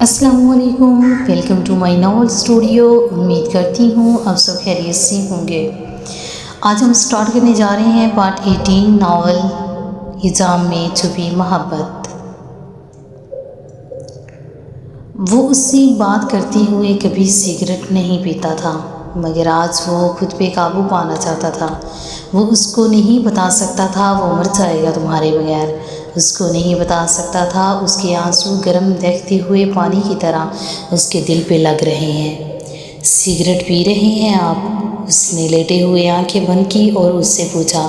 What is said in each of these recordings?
السلام علیکم، welcome to my novel studio. امید کرتی ہوں آپ سب خیریت سے ہوں گے۔ آج ہم سٹارٹ کرنے جا رہے ہیں پارٹ 18 ناول حجام میں چھپی محبت۔ وہ اس سے بات کرتے ہوئے کبھی سگریٹ نہیں پیتا تھا، مگر آج وہ خود پہ قابو پانا چاہتا تھا۔ وہ اس کو نہیں بتا سکتا تھا وہ مر جائے گا تمہارے بغیر۔ اس کو نہیں بتا سکتا تھا اس کے آنسو گرم دہتے ہوئے پانی کی طرح اس کے دل پہ لگ رہے ہیں۔ سگریٹ پی رہے ہیں آپ؟ اس نے لیٹے ہوئے آنکھیں بند کی اور اس سے پوچھا۔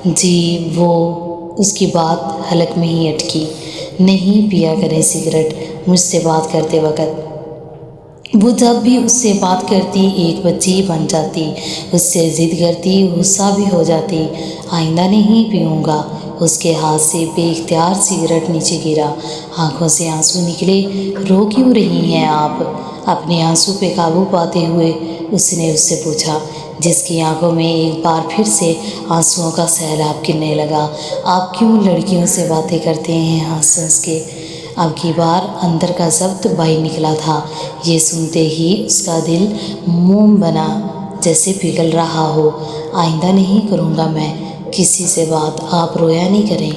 جی، وہ اس کی بات حلق میں ہی اٹکی۔ نہیں پیا کریں سگریٹ مجھ سے بات کرتے وقت۔ وہ جب بھی اس سے بات کرتی ایک بچی بن جاتی، اس سے ضد کرتی، غصہ بھی ہو جاتی۔ آئندہ نہیں پیوں گا۔ اس کے ہاتھ سے بے اختیار سگریٹ نیچے گرا، آنکھوں سے آنسو نکلے۔ رو کیوں رہی ہیں آپ؟ اپنے آنسو پہ قابو پاتے ہوئے اس نے اس سے پوچھا، جس کی آنکھوں میں ایک بار پھر سے آنسوؤں کا سیلاب گرنے لگا۔ آپ کیوں لڑکیوں سے باتیں کرتے ہیں ہنس ہنس کے؟ اب کی بار اندر کا ضبط باہر نکلا تھا۔ یہ سنتے ہی اس کا دل موم بنا، جیسے پگھل رہا ہو۔ آئندہ نہیں کروں گا میں کسی سے بات، آپ رویا نہیں کریں۔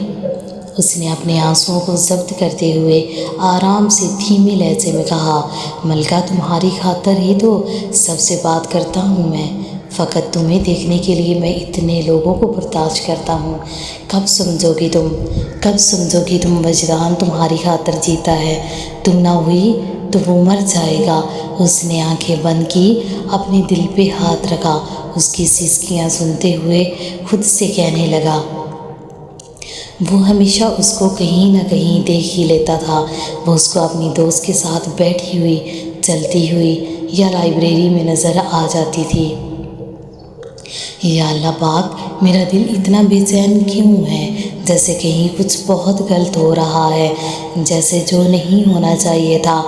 اس نے اپنے آنسوؤں کو ضبط کرتے ہوئے آرام سے دھیمے لہجے میں کہا، ملکہ تمہاری خاطر ہی تو سب سے بات کرتا ہوں میں۔ فقط تمہیں دیکھنے کے لیے میں اتنے لوگوں کو برداشت کرتا ہوں۔ کب سمجھو گی تم وجدان تمہاری خاطر جیتا ہے؟ تم نہ ہوئی تو وہ مر جائے گا۔ اس نے آنکھیں بند کی، اپنے دل پہ ہاتھ رکھا، اس کی سسکیاں سنتے ہوئے خود سے کہنے لگا۔ وہ ہمیشہ اس کو کہیں نہ کہیں دیکھ ہی لیتا تھا۔ وہ اس کو اپنی دوست کے ساتھ بیٹھی ہوئی، چلتی ہوئی یا لائبریری میں نظر آ جاتی تھی۔ یا اللہ پاک، میرا دل اتنا بے چین کیوں ہے؟ جیسے کہیں کچھ بہت غلط ہو رہا ہے، جیسے جو نہیں ہونا چاہیے تھا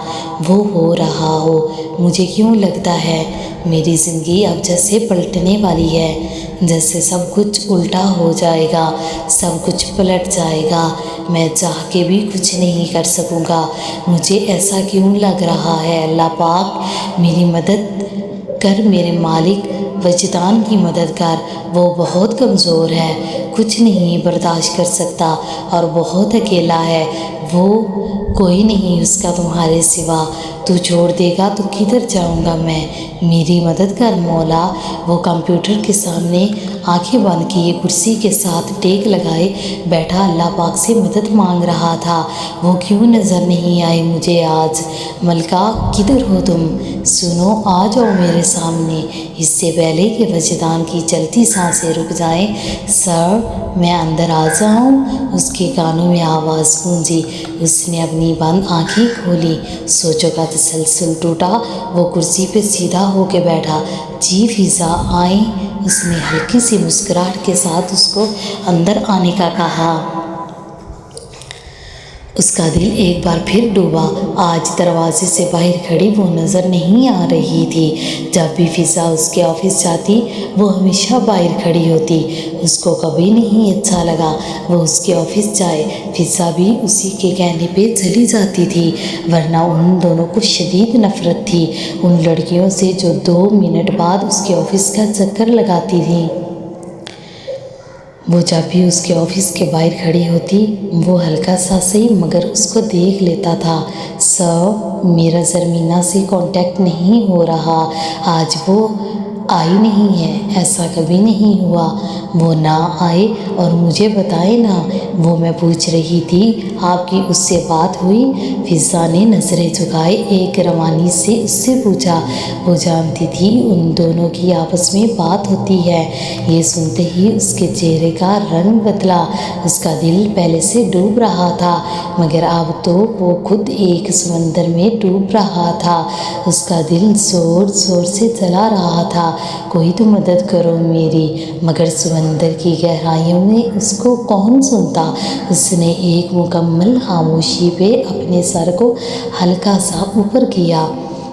وہ ہو رہا ہو۔ مجھے کیوں لگتا ہے میری زندگی اب جیسے پلٹنے والی ہے، جیسے سب کچھ الٹا ہو جائے گا، سب کچھ پلٹ جائے گا، میں چاہ کے بھی کچھ نہیں کر سکوں گا۔ مجھے ایسا کیوں لگ رہا ہے؟ اللہ پاک میری مدد کر، میرے مالک وجدان کی مدد کر۔ وہ بہت کمزور ہے، کچھ نہیں برداشت کر سکتا اور بہت اکیلا ہے۔ وہ کوئی نہیں اس کا تمہارے سوا۔ تو چھوڑ دے گا تو کدھر جاؤں گا میں؟ میری مدد کر مولا۔ وہ کمپیوٹر کے سامنے آنکھیں بند کیے کرسی کے ساتھ ٹیک لگائے بیٹھا اللہ پاک سے مدد مانگ رہا تھا۔ وہ کیوں نظر نہیں آئی مجھے آج؟ ملکہ کدھر ہو تم؟ سنو، آ جاؤ میرے سامنے، اس سے پہلے کہ وجدان کی چلتی سانسیں رک جائیں۔ سر، میں اندر آ جاؤں؟ اس کے کانوں میں آواز گونجی۔ اس نے اپنی بند آنکھیں کھولی، سوچوں کا تسلسل ٹوٹا۔ وہ کرسی پہ سیدھا ہو کے بیٹھا۔ جی فضا، آئیں۔ اس نے ہلکی سی مسکراہٹ کے ساتھ اس کو اندر آنے کا کہا۔ اس کا دل ایک بار پھر ڈوبا۔ آج دروازے سے باہر کھڑی وہ نظر نہیں آ رہی تھی۔ جب بھی فضا اس کے آفس جاتی وہ ہمیشہ باہر کھڑی ہوتی۔ اس کو کبھی نہیں اچھا لگا وہ اس کے آفس جائے۔ فضا بھی اسی کے کہنے پہ چلی جاتی تھی، ورنہ ان دونوں کو شدید نفرت تھی ان لڑکیوں سے جو 2 منٹ بعد اس کے آفس کا چکر لگاتی تھیں۔ وہ جب بھی اس کے آفس کے باہر کھڑی ہوتی وہ ہلکا سا صحیح مگر اس کو دیکھ لیتا تھا۔ سر، میرا زرمینہ سے کانٹیکٹ نہیں ہو رہا۔ آج وہ آئی نہیں ہے، ایسا کبھی نہیں ہوا وہ نہ آئے اور مجھے بتائے نہ۔ وہ میں پوچھ رہی تھی آپ کی اس سے بات ہوئی؟ فضا نے نظریں جھکائے ایک روانی سے اس سے پوچھا۔ وہ جانتی تھی ان دونوں کی آپس میں بات ہوتی ہے۔ یہ سنتے ہی اس کے چہرے کا رنگ بدلا۔ اس کا دل پہلے سے ڈوب رہا تھا مگر اب تو وہ خود ایک سمندر میں ڈوب رہا تھا۔ اس کا دل زور زور سے جلا رہا تھا، کوئی تو مدد کرو میری، مگر سمندر کی گہرائیوں میں اس کو کون سنتا؟ اس نے ایک مکمل خاموشی پہ اپنے سر کو ہلکا سا اوپر کیا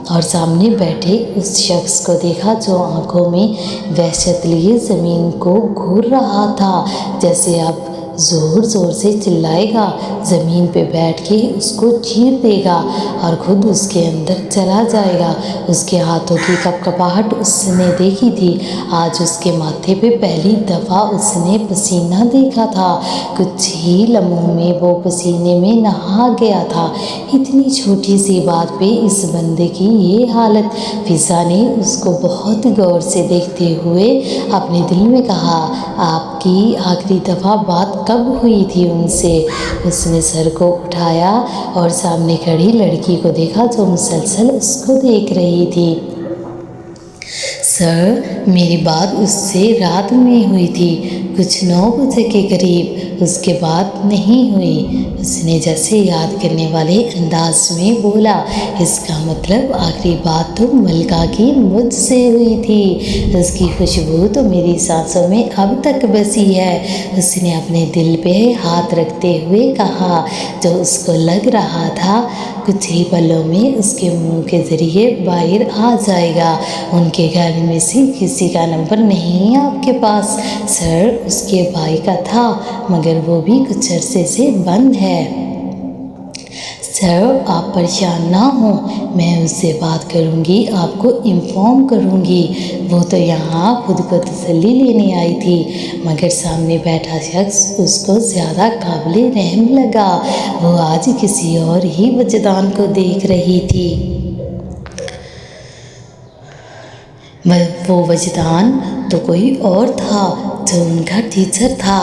اور سامنے بیٹھے اس شخص کو دیکھا جو آنکھوں میں وحشت لیے زمین کو گھور رہا تھا، جیسے اب زور زور سے چلائے گا، زمین پہ بیٹھ کے اس کو چیر دے گا اور خود اس کے اندر چلا جائے گا۔ اس کے ہاتھوں کی کپکپاہٹ اس نے دیکھی تھی۔ آج اس کے ماتھے پہ پہلی دفعہ اس نے پسینہ دیکھا تھا۔ کچھ ہی لمحوں میں وہ پسینے میں نہا گیا تھا۔ اتنی چھوٹی سی بات پہ اس بندے کی یہ حالت۔ فضا نے اس کو بہت غور سے دیکھتے ہوئے اپنے دل میں کہا، آپ کی آخری دفعہ بات کب ہوئی تھی ان سے؟ اس نے سر کو اٹھایا اور سامنے کھڑی لڑکی کو دیکھا جو مسلسل اس کو دیکھ رہی تھی۔ سر، میری بات اس سے رات میں ہوئی تھی، کچھ 9 بجے کے قریب، اس کے بعد نہیں ہوئی۔ اس نے جیسے یاد کرنے والے انداز میں بولا، اس کا مطلب آخری بات تو ملکہ کی مجھ سے ہوئی تھی۔ اس کی خوشبو تو میری سانسوں میں اب تک بسی ہے۔ اس نے اپنے دل پہ ہاتھ رکھتے ہوئے کہا، جو اس کو لگ رہا تھا کچھ ہی پلوں میں اس کے منہ کے ذریعے باہر آ جائے گا۔ ان کے گھر میں سے کسی کا نمبر نہیں ہے آپ کے پاس؟ سر، اس کے بھائی کا تھا، مگر وہ بھی کچھ عرصے سے بند ہے۔ سر، آپ پریشان نہ ہوں، میں اس سے بات کروں گی، آپ کو انفارم کروں گی۔ وہ تو یہاں خود کو تسلی لینے آئی تھی، مگر سامنے بیٹھا شخص اس کو زیادہ قابل رحم لگا۔ وہ آج کسی اور ہی وجدان کو دیکھ رہی تھی۔ وہ وجدان تو کوئی اور تھا، جو ان کا ٹیچر تھا۔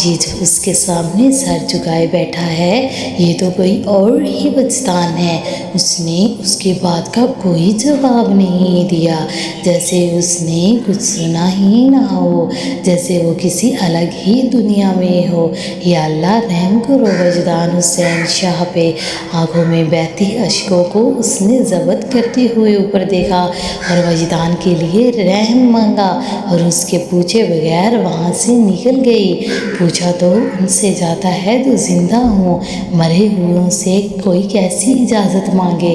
یہ جو اس کے سامنے سر جھکائے بیٹھا ہے، یہ تو کوئی اور ہی وجدان ہے۔ اس نے اس کی بات کا کوئی جواب نہیں دیا، جیسے اس نے کچھ سنا ہی نہ ہو، جیسے وہ کسی الگ ہی دنیا میں ہو۔ یا اللہ رحم کرو وجدان حسین شاہ پہ۔ آنکھوں میں بہتی اشکوں کو اس نے ضبط کرتے ہوئے اوپر دیکھا اور وجدان کے لیے رحم مانگا، اور اس کے پوچھے بغیر وہاں سے نکل گئی۔ پوچھا تو ان سے جاتا ہے جو زندہ ہوں، مرے ہوئوں سے کوئی کیسی اجازت مانگے؟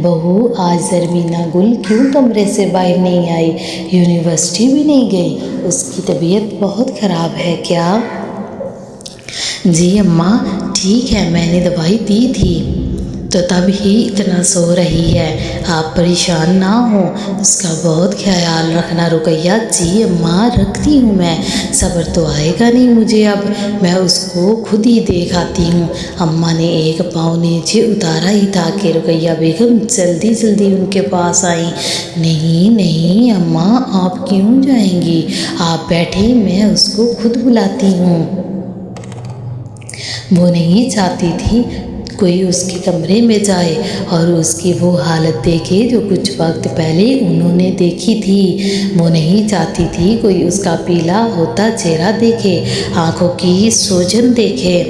بہو، آج زرمینہ گل کیوں کمرے سے باہر نہیں آئی؟ یونیورسٹی بھی نہیں گئی؟ اس کی طبیعت بہت خراب ہے کیا؟ جی اماں، ٹھیک ہے، میں نے دوائی دی تھی تو تب ہی اتنا سو رہی ہے، آپ پریشان نہ ہوں، اس کا بہت خیال رکھنا۔ رقیہ، جی اماں، رکھتی ہوں میں، صبر تو آئے گا نہیں مجھے اب، میں اس کو خود ہی دیکھ آتی ہوں۔ اماں نے ایک پاؤں نیچے اتارا ہی تھا کہ رقیہ بیگم جلدی جلدی ان کے پاس آئیں۔ نہیں نہیں اماں، آپ کیوں جائیں گی؟ آپ بیٹھیں، میں اس کو خود بلاتی ہوں۔ وہ نہیں چاہتی تھی کوئی اس کے کمرے میں جائے اور اس کی وہ حالت دیکھے جو کچھ وقت پہلے انہوں نے دیکھی تھی۔ وہ نہیں چاہتی تھی کوئی اس کا پیلا ہوتا چہرہ دیکھے، آنکھوں کی سوجن دیکھے،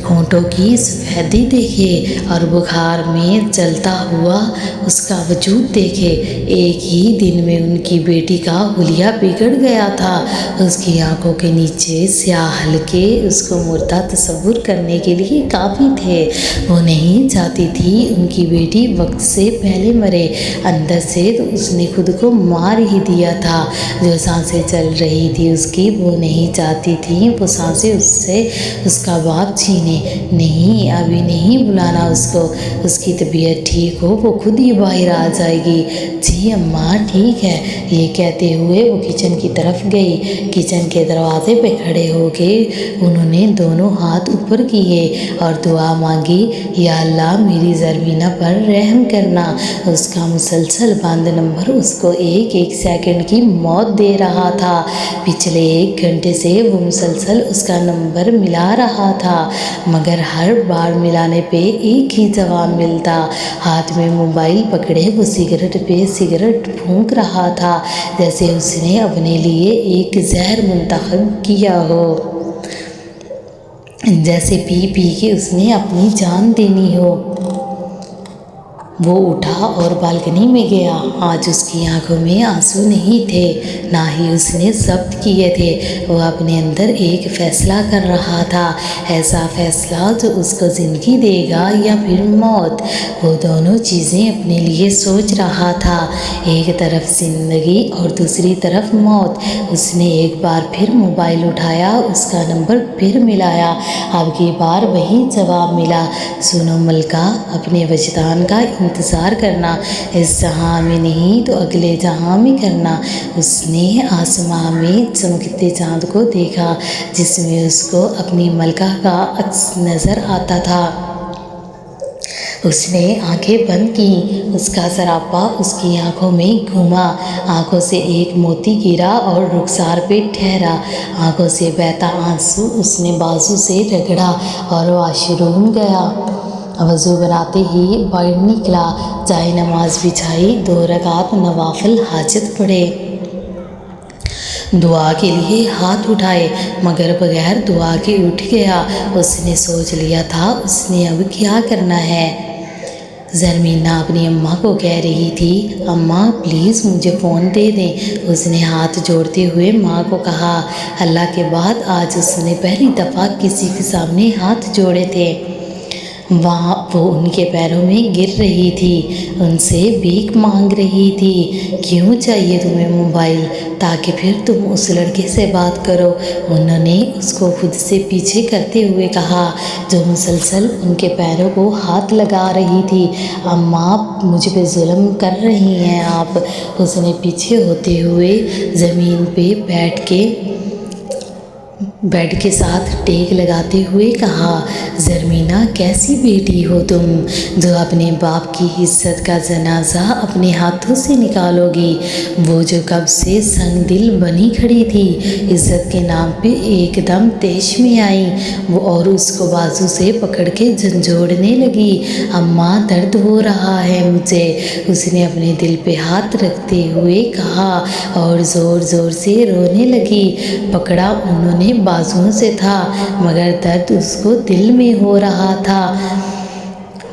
ہونٹوں کی سفیدی دیکھے اور بخار میں جلتا ہوا اس کا وجود دیکھے۔ ایک ہی دن میں ان کی بیٹی کا حلیہ بگڑ گیا تھا۔ اس کی آنکھوں کے نیچے سیاہ حلقے اس کو مردہ تصور کرنے کے لیے کافی تھے۔ وہ نہیں چاہتی تھی ان کی بیٹی وقت سے پہلے مرے، اندر سے تو اس نے خود کو مار ہی دیا تھا۔ جو سانسیں چل رہی تھی اس کی، وہ نہیں چاہتی تھی وہ سانسیں اس سے اس کا باپ چھینے۔ نہیں، ابھی نہیں بلانا اس کو، اس کی طبیعت ٹھیک ہو وہ خود ہی باہر آ جائے گی۔ جی اماں، ٹھیک ہے، یہ کہتے ہوئے وہ کچن کی طرف گئی۔ کچن کے دروازے پہ کھڑے ہو کے انہوں نے دونوں ہاتھ اوپر کیے اور دعا مانگی، یا اللہ میری زرمینہ پر رحم کرنا۔ اس کا مسلسل بند نمبر اس کو ایک ایک سیکنڈ کی موت دے رہا تھا۔ پچھلے 1 گھنٹے سے وہ مسلسل اس کا نمبر ملا رہا تھا، مگر ہر بار ملانے پہ ایک ہی جواب ملتا۔ ہاتھ میں موبائل پکڑے وہ سگریٹ پہ سگریٹ پھونک رہا تھا، جیسے اس نے اپنے لیے ایک زہر منتخب کیا ہو، جیسے پی پی کے اس نے اپنی جان دینی ہو۔ وہ اٹھا اور بالکنی میں گیا۔ آج اس کی آنکھوں میں آنسو نہیں تھے، نہ ہی اس نے ضبط کیے تھے۔ وہ اپنے اندر ایک فیصلہ کر رہا تھا، ایسا فیصلہ جو اس کو زندگی دے گا یا پھر موت۔ وہ دونوں چیزیں اپنے لیے سوچ رہا تھا، ایک طرف زندگی اور دوسری طرف موت۔ اس نے ایک بار پھر موبائل اٹھایا، اس کا نمبر پھر ملایا۔ اب کی بار وہی جواب ملا، سنو ملکہ، اپنے وجدان کا انتظار کرنا، اس جہاں میں نہیں تو اگلے جہاں میں کرنا۔ اس نے آسمان میں چمکتے چاند کو دیکھا، جس میں اس کو اپنی ملکہ کا عکس نظر آتا تھا۔ اس نے آنکھیں بند کیں، اس کا سراپا اس کی آنکھوں میں گھوما۔ آنکھوں سے ایک موتی گرا اور رخسار پہ ٹھہرا۔ آنکھوں سے بہتا آنسو اس نے بازو سے رگڑا اور واش روم گیا۔ وضو بناتے ہی باہر نکلا، جائے نماز بچھائی، 2 رکعت نوافل حاجت پڑھے، دعا کے لیے ہاتھ اٹھائے، مگر بغیر دعا کے اٹھ گیا۔ اس نے سوچ لیا تھا اس نے اب کیا کرنا ہے۔ زرمینہ اپنی اماں کو کہہ رہی تھی، اماں پلیز مجھے فون دے دیں۔ اس نے ہاتھ جوڑتے ہوئے ماں کو کہا۔ اللہ کے بعد آج اس نے پہلی دفعہ کسی کے سامنے ہاتھ جوڑے تھے۔ وہاں وہ ان کے پیروں میں گر رہی تھی، ان سے بھیک مانگ رہی تھی، کیوں چاہیے تمہیں موبائل؟ تاکہ پھر تم اس لڑکے سے بات کرو۔ انہوں نے اس کو خود سے پیچھے کرتے ہوئے کہا، جو مسلسل ان کے پیروں کو ہاتھ لگا رہی تھی، اماں مجھ پہ ظلم کر رہی ہیں آپ۔ اس نے پیچھے ہوتے ہوئے زمین پہ بیڈ کے ساتھ ٹیک لگاتے ہوئے کہا، زرمینہ کیسی بیٹی ہو تم، جو اپنے باپ کی عزت کا جنازہ اپنے ہاتھوں سے نکالو گی۔ وہ جو کب سے سنگ دل بنی کھڑی تھی، عزت کے نام پہ ایک دم طیش میں آئی وہ اور اس کو بازو سے پکڑ کے جھنجھوڑنے لگی۔ اماں درد ہو رہا ہے مجھے، اس نے اپنے دل پہ ہاتھ رکھتے ہوئے کہا اور زور زور سے رونے لگی۔ پکڑا انہوں نے بازوؤں سے تھا، مگر درد اس کو دل میں ہو رہا تھا۔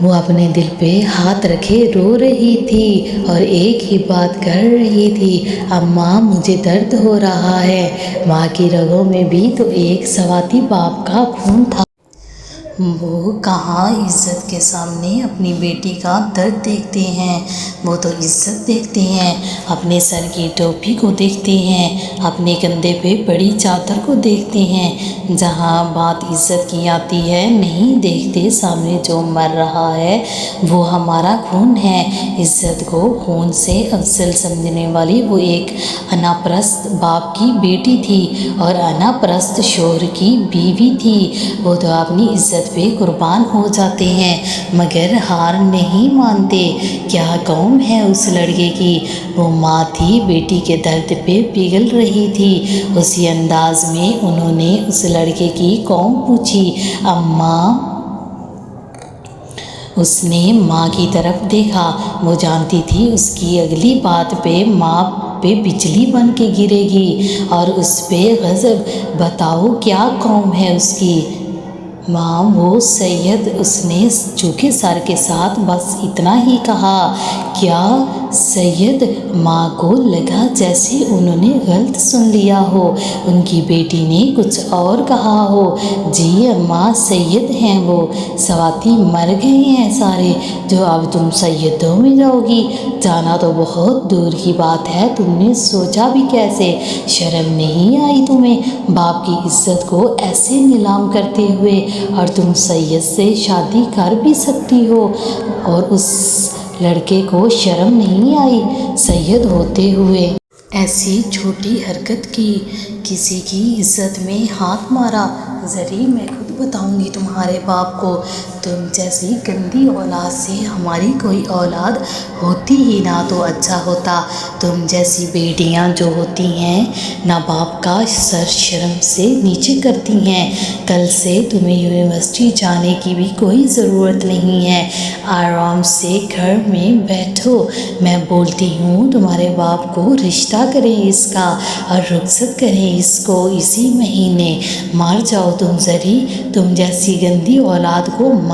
وہ اپنے دل پہ ہاتھ رکھے رو رہی تھی اور ایک ہی بات کر رہی تھی، اماں مجھے درد ہو رہا ہے۔ ماں کی رگوں میں بھی تو ایک سواتی باپ کا خون تھا۔ وہ کہاں عزت کے سامنے اپنی بیٹی کا درد دیکھتے ہیں، وہ تو عزت دیکھتے ہیں، اپنے سر کی ٹوپی کو دیکھتے ہیں، اپنے کندھے پہ بڑی چادر کو دیکھتے ہیں۔ جہاں بات عزت کی آتی ہے، نہیں دیکھتے سامنے جو مر رہا ہے وہ ہمارا خون ہے۔ عزت کو خون سے افضل سمجھنے والی وہ ایک انا پرست باپ کی بیٹی تھی اور انا پرست شوہر کی بیوی تھی۔ وہ تو اپنی عزت پہ قربان ہو جاتے ہیں، مگر ہار نہیں مانتے۔ کیا قوم ہے اس لڑکے کی، وہ ماں تھی، بیٹی کے درد پہ پگھل رہی تھی۔ اسی انداز میں انہوں نے اس لڑکے کی قوم پوچھی، اماں؟ اس نے ماں کی طرف دیکھا، وہ جانتی تھی اس کی اگلی بات پہ ماں پہ بجلی بن کے گرے گی اور اس پہ غضب۔ بتاؤ کیا قوم ہے اس کی؟ ماں وہ سید، اس نے جھکے سر کے ساتھ بس اتنا ہی کہا۔ کیا سید؟ ماں کو لگا جیسے انہوں نے غلط سن لیا ہو، ان کی بیٹی نے کچھ اور کہا ہو۔ جی اماں، سید ہیں وہ، سواتی مر گئے ہیں سارے، جو اب تم سیدوں میں جاؤ گی؟ جانا تو بہت دور کی بات ہے، تم نے سوچا بھی کیسے؟ شرم نہیں آئی تمہیں باپ کی عزت کو ایسے نیلام کرتے ہوئے؟ اور تم سید سے شادی کر بھی سکتی ہو، اور اس لڑکے کو شرم نہیں آئی سید ہوتے ہوئے؟ ایسی چھوٹی حرکت کی، کسی کی عزت میں ہاتھ مارا۔ زری میں خود بتاؤں گی تمہارے باپ کو، تم جیسی گندی اولاد سے ہماری کوئی اولاد ہوتی ہی نہ تو اچھا ہوتا۔ تم جیسی بیٹیاں جو ہوتی ہیں، نہ باپ کا سر شرم سے نیچے کرتی ہیں۔ کل سے تمہیں یونیورسٹی جانے کی بھی کوئی ضرورت نہیں ہے، آرام سے گھر میں بیٹھو۔ میں بولتی ہوں تمہارے باپ کو رشتہ کریں اس کا اور رخصت کریں اس کو اسی مہینے۔ مار جاؤ تم زری، تم جیسی گندی اولاد کو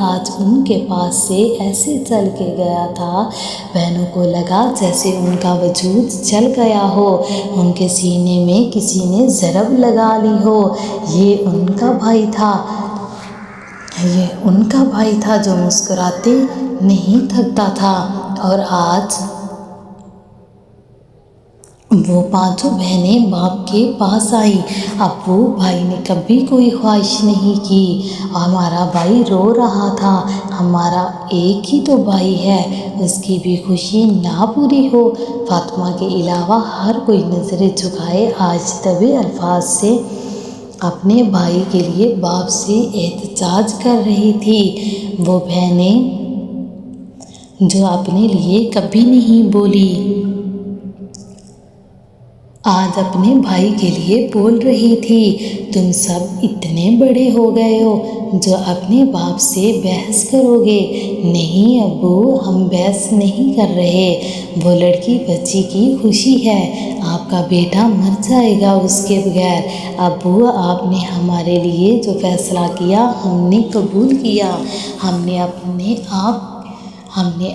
آج ان کے پاس سے ایسے چل کے گیا تھا، بہنوں کو لگا جیسے ان کا وجود چل گیا ہو، ان کے سینے میں کسی نے ضرب لگا لی ہو۔ یہ ان کا بھائی تھا جو مسکراتے نہیں تھکتا تھا، اور آج وہ پانچوں بہنیں باپ کے پاس آئیں۔ ابو بھائی نے کبھی کوئی خواہش نہیں کی۔ ہمارا بھائی رو رہا تھا، ہمارا ایک ہی تو بھائی ہے، اس کی بھی خوشی نہ پوری ہو۔ فاطمہ کے علاوہ ہر کوئی نظریں جھکائے آج دبے الفاظ سے اپنے بھائی کے لیے باپ سے احتجاج کر رہی تھی۔ وہ بہنیں جو اپنے لیے کبھی نہیں بولی، آج اپنے بھائی کے لیے بول رہی تھی۔ تم سب اتنے بڑے ہو گئے ہو جو اپنے باپ سے بحث کرو گے؟ نہیں ابو، ہم بحث نہیں کر رہے، وہ لڑکی بچی کی خوشی ہے، آپ کا بیٹا مر جائے گا اس کے بغیر۔ ابو، آپ نے ہمارے لیے جو فیصلہ کیا ہم نے قبول کیا، ہم نے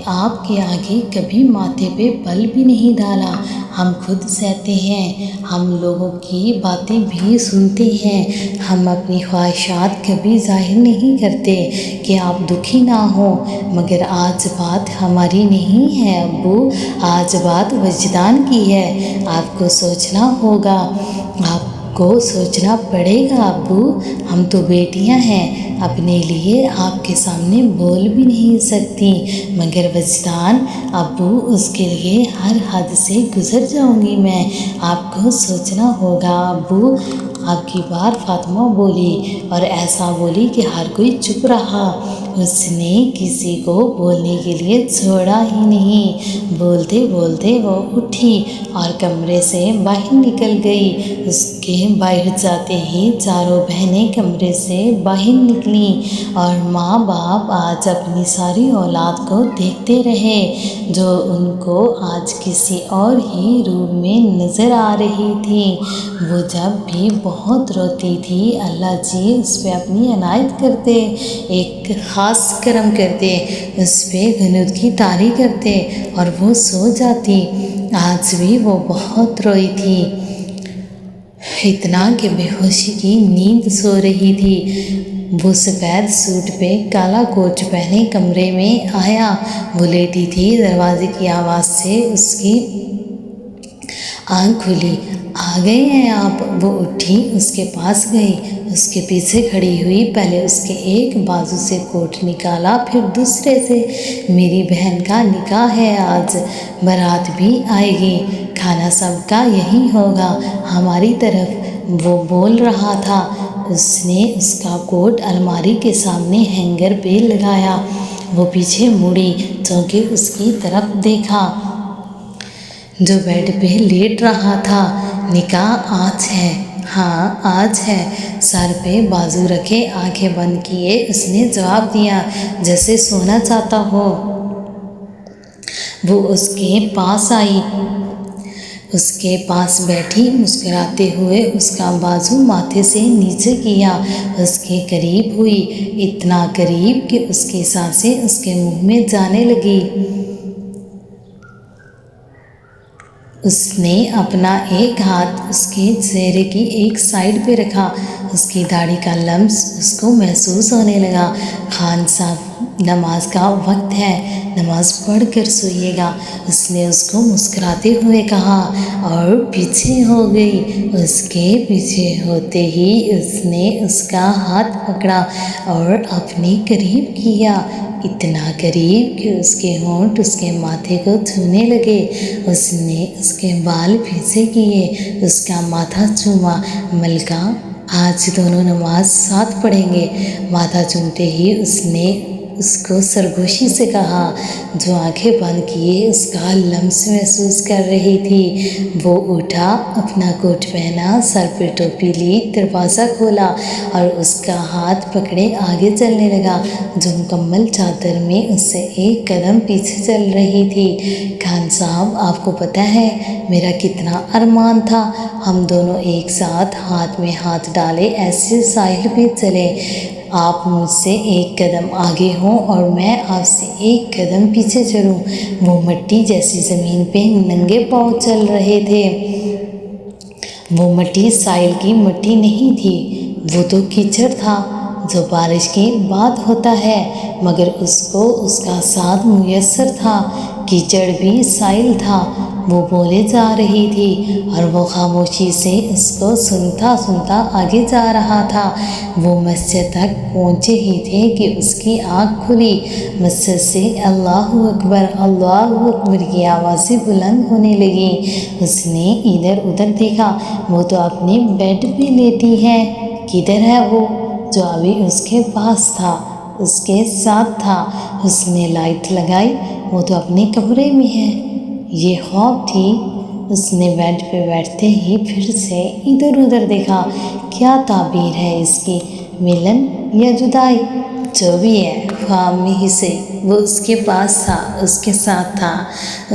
آپ کے آگے کبھی ماتھے پہ بل بھی نہیں ڈالا، ہم خود سہتے ہیں، ہم لوگوں کی باتیں بھی سنتے ہیں، ہم اپنی خواہشات کبھی ظاہر نہیں کرتے کہ آپ دکھی نہ ہوں، مگر آج بات ہماری نہیں ہے ابو، آج بات وجدان کی ہے، آپ کو سوچنا ہوگا، آپ کو سوچنا پڑے گا ابو، ہم تو بیٹیاں ہیں، اپنے لیے آپ کے سامنے بول بھی نہیں سکتی، مگر وجدان ابو، اس کے لیے ہر حد سے گزر جاؤں گی میں، آپ کو سوچنا ہوگا ابو۔ اب کی بار فاطمہ بولی، اور ایسا بولی کہ ہر کوئی چپ رہا، اس نے کسی کو بولنے کے لیے چھوڑا ہی نہیں، بولتے بولتے وہ اٹھی اور کمرے سے باہر نکل گئی۔ اس کے باہر جاتے ہی چاروں بہنیں کمرے سے باہر نکلیں، اور ماں باپ آج اپنی ساری اولاد کو دیکھتے رہے جو ان کو آج کسی اور ہی روپ میں نظر آ رہی تھی۔ وہ جب بھی بہت روتی تھی اللہ جی اس پہ اپنی عنایت کرتے، ایک خاص کرم کرتے، اس پہ غنود کی طاری کرتے اور وہ سو جاتی۔ آج بھی وہ بہت روئی تھی، اتنا کہ بے ہوشی کی نیند سو رہی تھی۔ وہ سفید سوٹ پہ کالا کوٹ پہنے کمرے میں آیا، وہ لیٹی تھی، دروازے کی آواز سے اس کی آنکھ کھلی۔ آ گئے ہیں آپ؟ وہ اٹھی، اس کے پاس گئی، اس کے پیچھے کھڑی ہوئی، پہلے اس کے ایک بازو سے کوٹ نکالا پھر دوسرے سے۔ میری بہن کا نکاح ہے آج، بارات بھی آئے گی، کھانا سب کا یہیں ہوگا ہماری طرف، وہ بول رہا تھا۔ اس نے اس کا کوٹ الماری کے سامنے ہینگر پہ لگایا، وہ پیچھے مڑی، چونکہ اس کی طرف دیکھا جو بیڈ پہ لیٹ رہا تھا۔ نکاح آج ہے؟ ہاں آج ہے، سر پہ بازو رکھے آنکھیں بند کیے اس نے جواب دیا، جیسے سونا چاہتا ہو۔ وہ اس کے پاس آئی، اس کے پاس بیٹھی، مسکراتے ہوئے اس کا بازو ماتھے سے نیچے کیا، اس کے قریب ہوئی، اتنا قریب کہ اس کی سانسیں اس کے منہ میں جانے لگی۔ اس نے اپنا ایک ہاتھ اس کے چہرے کی ایک سائیڈ پہ رکھا، اس کی داڑھی کا لمس اس کو محسوس ہونے لگا۔ خان صاحب، نماز کا وقت ہے، نماز پڑھ کر سوئیے گا، اس نے اس کو مسکراتے ہوئے کہا، اور پیچھے ہو گئی۔ اس کے پیچھے ہوتے ہی اس نے اس کا ہاتھ پکڑا اور اپنے قریب کیا، اتنا قریب کہ اس کے ہونٹ اس کے ماتھے کو چھونے لگے۔ اس نے اس کے بال پیچھے کیے، اس کا ماتھا چوما۔ ملکہ، آج دونوں نماز ساتھ پڑھیں گے، ماتھا چومتے ہی اس نے اس کو سرگوشی سے کہا، جو آنکھیں بند کیے اس کا لمس محسوس کر رہی تھی۔ وہ اٹھا، اپنا کوٹ پہنا، سر پہ ٹوپی لی، دروازہ کھولا اور اس کا ہاتھ پکڑے آگے چلنے لگا، جو مکمل چادر میں اس سے ایک قدم پیچھے چل رہی تھی۔ خان صاحب، آپ کو پتہ ہے میرا کتنا ارمان تھا ہم دونوں ایک ساتھ ہاتھ میں ہاتھ ڈالے ایسے ساحل پہ چلیں، آپ مجھ سے ایک قدم آگے ہوں اور میں آپ سے ایک قدم پیچھے چلوں۔ وہ مٹی جیسی زمین پہ ننگے پاؤں چل رہے تھے۔ وہ مٹی ساحل کی مٹی نہیں تھی، وہ تو کیچڑ تھا جو بارش کے بعد ہوتا ہے، مگر اس کو اس کا ساتھ میسر تھا۔ کیچڑ بھی ساحل تھا۔ وہ بولے جا رہی تھی اور وہ خاموشی سے اس کو سنتا سنتا آگے جا رہا تھا۔ وہ مسجد تک پہنچے ہی تھے کہ اس کی آنکھ کھلی۔ مسجد سے اللہ اکبر کی آوازیں بلند ہونے لگیں۔ اس نے ادھر ادھر دیکھا، وہ تو اپنے بیڈ پہ لیٹی ہے۔ کدھر ہے وہ جو ابھی اس کے پاس تھا، اس کے ساتھ تھا؟ اس نے لائٹ لگائی، وہ تو اپنے کمرے میں ہے۔ یہ خواب تھی؟ اس نے بیڈ پہ بیٹھتے ہی پھر سے ادھر ادھر دیکھا۔ کیا تعبیر ہے اس کی، ملن یا جدائی؟ جو بھی ہے، خواب میں ہی سے وہ اس کے پاس تھا، اس کے ساتھ تھا،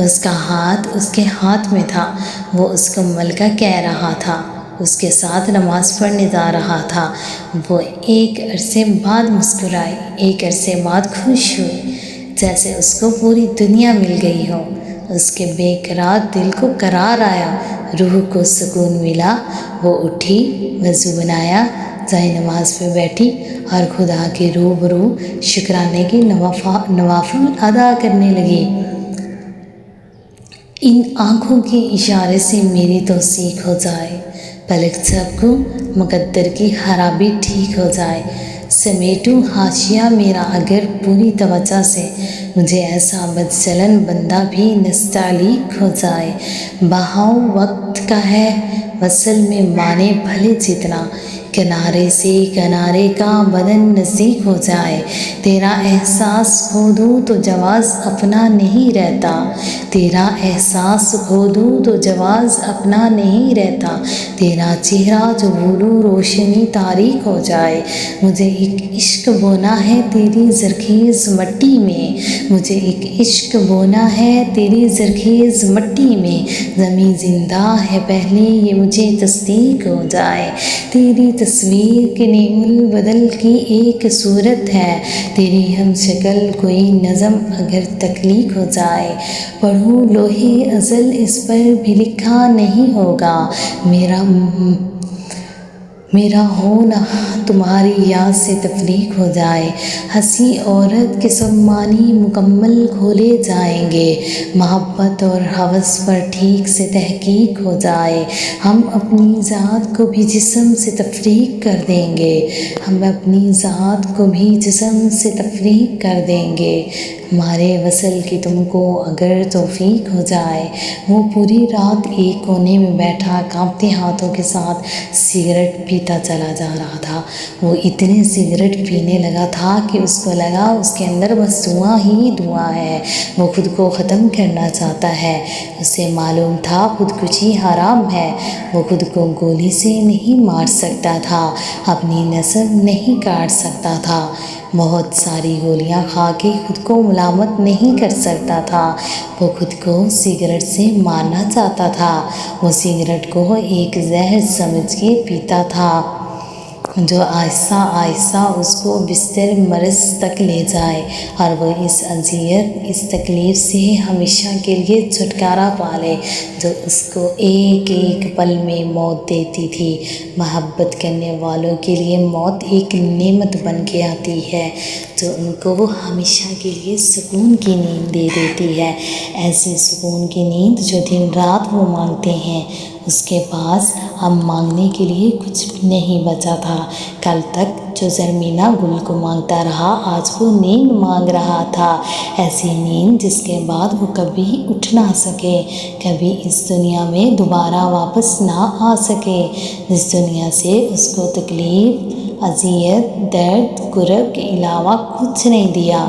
اس کا ہاتھ اس کے ہاتھ میں تھا۔ وہ اس کو ملکہ کہہ رہا تھا، اس کے ساتھ نماز پڑھنے جا رہا تھا۔ وہ ایک عرصے بعد مسکرائی، ایک عرصے بعد خوش ہوئی، جیسے اس کو پوری دنیا مل گئی ہو۔ اس کے بے قرار دل کو قرار آیا، روح کو سکون ملا۔ وہ اٹھی، وضو بنایا، جائے نماز پہ بیٹھی اور خدا کے روبرو شکرانے کے نوافل ادا کرنے لگی۔ ان آنکھوں کے اشارے سے میری توثیق ہو جائے، پلک جھپکوں مقدر کی خرابی ٹھیک ہو جائے، سمیٹوں حاشیہ میرا اگر پوری توجہ سے، مجھے ایسا بدچلن بندہ بھی نستعلیق ہو جائے۔ بہاؤ وقت کا ہے وصل میں مانے بھلے جتنا، کنارے سے کنارے کا بدن نزدیک ہو جائے۔ تیرا احساس کھو دوں تو جواز اپنا نہیں رہتا، تیرا احساس کھو دوں تو جواز اپنا نہیں رہتا، تیرا چہرہ جو بھولوں روشنی تاریک ہو جائے۔ مجھے ایک عشق بونا ہے تیری زرخیز مٹی میں، مجھے ایک عشق بونا ہے تیری زرخیز مٹی میں، زمیں زندہ ہے پہلے یہ مجھے تصدیق ہو جائے۔ تیری تصویر کے نعم البدل کی ایک صورت ہے، تیری ہم شکل کوئی نظم اگر تخلیق ہو جائے، پڑھوں لوحے ازل اس پر بھی لکھا نہیں ہوگا، میرا ہونا تمہاری یاد سے تفریق ہو جائے۔ ہنسی عورت کے سب معنی مکمل کھولے جائیں گے، محبت اور ہوس پر ٹھیک سے تحقیق ہو جائے۔ ہم اپنی ذات کو بھی جسم سے تفریق کر دیں گے، ہم اپنی ذات کو بھی جسم سے تفریق کر دیں گے، ہمارے وصل کی تم کو اگر توفیق ہو جائے۔ وہ پوری رات ایک کونے میں بیٹھا کانپتے ہاتھوں کے ساتھ سگریٹ پیتا چلا جا رہا تھا۔ وہ اتنے سگریٹ پینے لگا تھا کہ اس کو لگا اس کے اندر بس دھواں ہی دھواں ہے، وہ خود کو ختم کرنا چاہتا ہے۔ اسے معلوم تھا خودکشی حرام ہے، وہ خود کو گولی سے نہیں مار سکتا تھا، اپنی نسل نہیں کاٹ سکتا تھا، بہت ساری گولیاں کھا کے خود کو ملامت نہیں کر سکتا تھا۔ وہ خود کو سگریٹ سے مارنا چاہتا تھا، وہ سگریٹ کو ایک زہر سمجھ کے پیتا تھا جو آہستہ آہستہ اس کو بستر مرض تک لے جائے، اور وہ اس اذیت، اس تکلیف سے ہمیشہ کے لیے چھٹکارا پا لے جو اس کو ایک ایک پل میں موت دیتی تھی۔ محبت کرنے والوں کے لیے موت ایک نعمت بن کے آتی ہے جو ان کو ہمیشہ کے لیے سکون کی نیند دے دیتی ہے، ایسی سکون کی نیند جو دن رات وہ مانگتے ہیں۔ اس کے پاس اب مانگنے کے لیے کچھ بھی نہیں بچا تھا۔ کل تک جو زرمینہ گل کو مانگتا رہا، آج وہ نیند مانگ رہا تھا، ایسی نیند جس کے بعد وہ کبھی اٹھ نہ سکے، کبھی اس دنیا میں دوبارہ واپس نہ آ سکے، جس دنیا سے اس کو تکلیف، اذیت، درد، کرب کے علاوہ کچھ نہیں دیا۔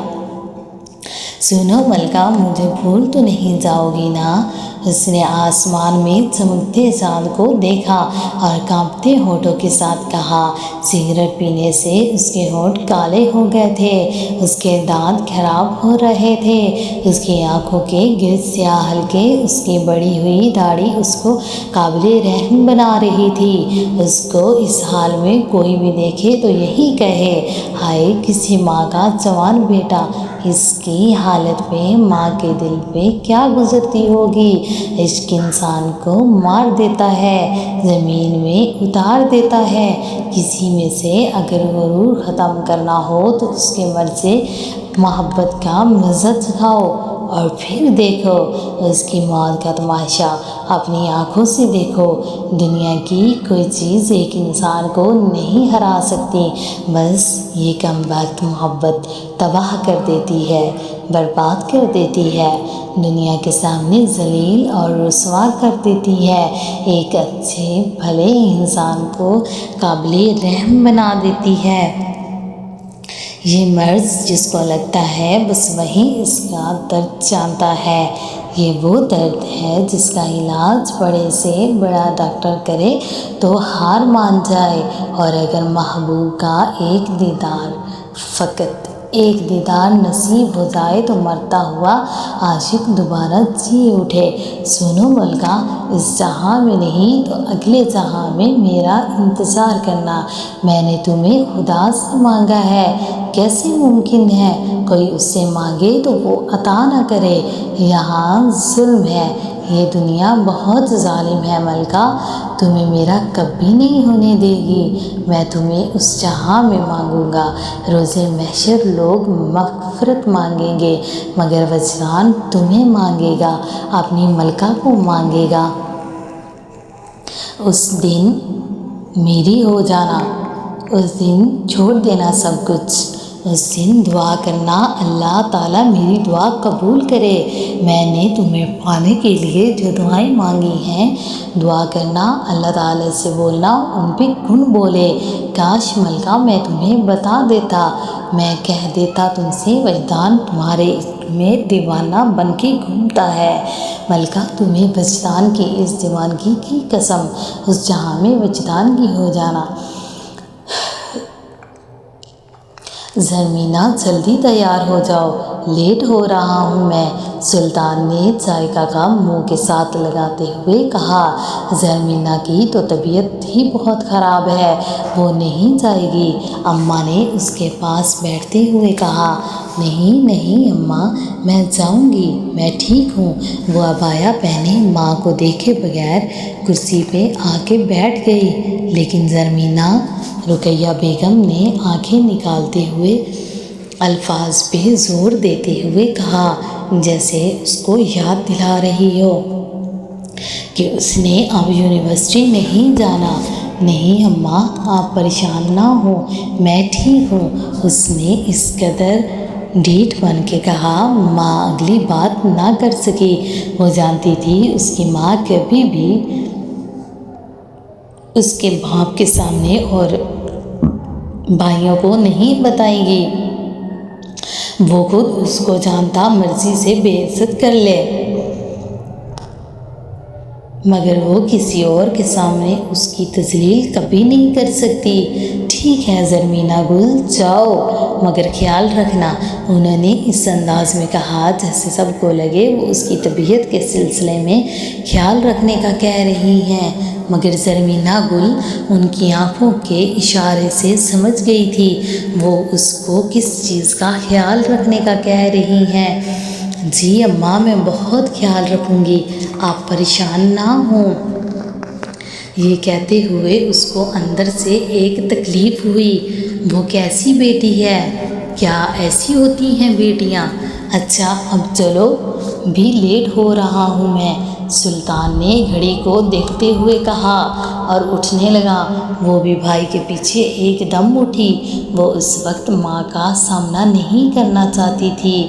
سنو ملکہ، مجھے بھول تو نہیں جاؤ گی نا؟ اس نے آسمان میں چمکتے چاند کو دیکھا اور کانپتے ہونٹوں کے ساتھ کہا۔ سگریٹ پینے سے اس کے ہونٹ کالے ہو گئے تھے، اس کے دانت خراب ہو رہے تھے، اس کی آنکھوں کے گرد سیاہ حلقے، اس کی بڑی ہوئی داڑھی اس کو قابل رحم بنا رہی تھی۔ اس کو اس حال میں کوئی بھی دیکھے تو یہی کہے، ہائے کسی ماں کا جوان بیٹا، اس کی حالت پہ ماں کے دل پہ کیا گزرتی ہوگی۔ عشق انسان کو مار دیتا ہے، زمین میں اتار دیتا ہے۔ کسی میں سے اگر غرور ختم کرنا ہو تو اس کے مر سے محبت کا مزہ چکھاؤ اور پھر دیکھو اس کی موت کا تماشا، اپنی آنکھوں سے دیکھو۔ دنیا کی کوئی چیز ایک انسان کو نہیں ہرا سکتی، بس یہ کم بخت محبت تباہ کر دیتی ہے، برباد کر دیتی ہے، دنیا کے سامنے ذلیل اور رسوا کر دیتی ہے، ایک اچھے بھلے انسان کو قابل رحم بنا دیتی ہے۔ یہ مرض جس کو لگتا ہے بس وہی اس کا درد جانتا ہے۔ یہ وہ درد ہے جس کا علاج بڑے سے بڑا ڈاکٹر کرے تو ہار مان جائے، اور اگر محبوب کا ایک دیدار، فقط ایک دیدار نصیب ہو جائے تو مرتا ہوا عاشق دوبارہ جی اٹھے۔ سنو ملکہ، اس جہاں میں نہیں تو اگلے جہاں میں میرا انتظار کرنا۔ میں نے تمہیں خدا سے مانگا ہے، کیسے ممکن ہے کوئی اس سے مانگے تو وہ عطا نہ کرے؟ یہاں ظلم ہے، یہ دنیا بہت ظالم ہے ملکہ، تمہیں میرا کبھی نہیں ہونے دے گی۔ میں تمہیں اس جہاں میں مانگوں گا، روز محشر لوگ مغفرت مانگیں گے مگر وجدان تمہیں مانگے گا، اپنی ملکہ کو مانگے گا۔ اس دن میری ہو جانا، اس دن چھوڑ دینا سب کچھ، اس دن دعا کرنا اللہ تعالیٰ میری دعا قبول کرے۔ میں نے تمہیں پانے کے لیے جو دعائیں مانگی ہیں، دعا کرنا، اللہ تعالیٰ سے بولنا، ان پہ کن بولے۔ کاش ملکہ میں تمہیں بتا دیتا، میں کہہ دیتا تم سے، وجدان تمہارے میں دیوانہ بن کے گھومتا ہے۔ ملکہ تمہیں وجدان کی اس دیوانگی کی قسم، اس جہاں میں وجدان کی ہو جانا۔ زرمینا جلدی تیار ہو جاؤ، لیٹ ہو رہا ہوں میں۔ سلطان نے چائے کا کپ منہ کے ساتھ لگاتے ہوئے کہا۔ زرمینا کی تو طبیعت ہی بہت خراب ہے، وہ نہیں جائے گی، اماں نے اس کے پاس بیٹھتے ہوئے کہا۔ نہیں نہیں اماں، میں جاؤں گی، میں ٹھیک ہوں۔ وہ عبایا پہنے ماں کو دیکھے بغیر کرسی پہ آ کے بیٹھ گئی۔ لیکن زرمینا، رقیہ بیگم نے آنکھیں نکالتے ہوئے الفاظ پہ زور دیتے ہوئے کہا، جیسے اس کو یاد دلا رہی ہو کہ اس نے اب یونیورسٹی نہیں جانا۔ نہیں اماں، آپ پریشان نہ ہوں، میں ٹھیک ہوں، اس نے اس قدر ڈھیٹ بن کے کہا۔ ماں اگلی بات نہ کر سکی، وہ جانتی تھی اس کی ماں کبھی بھی اس کے باپ کے سامنے اور بھائیوں کو نہیں بتائے گی، وہ خود اس کو جانتا مرضی سے بے عزت کر لے، مگر وہ کسی اور کے سامنے اس کی تذلیل کبھی نہیں کر سکتی۔ ٹھیک ہے زرمینا گل، جاؤ، مگر خیال رکھنا، انہوں نے اس انداز میں کہا جیسے سب کو لگے وہ اس کی طبیعت کے سلسلے میں خیال رکھنے کا کہہ رہی ہیں، مگر زرمینا گل ان کی آنکھوں کے اشارے سے سمجھ گئی تھی وہ اس کو کس چیز کا خیال رکھنے کا کہہ رہی ہیں۔ جی اماں، میں بہت خیال رکھوں گی، آپ پریشان نہ ہوں۔ یہ کہتے ہوئے اس کو اندر سے ایک تکلیف ہوئی، وہ کیسی بیٹی ہے؟ کیا ایسی ہوتی ہیں بیٹیاں؟ اچھا اب چلو، بھی لیٹ ہو رہا ہوں میں، سلطان نے گھڑی کو دیکھتے ہوئے کہا اور اٹھنے لگا۔ وہ بھی بھائی کے پیچھے ایک دم اٹھی، وہ اس وقت ماں کا سامنا نہیں کرنا چاہتی تھی۔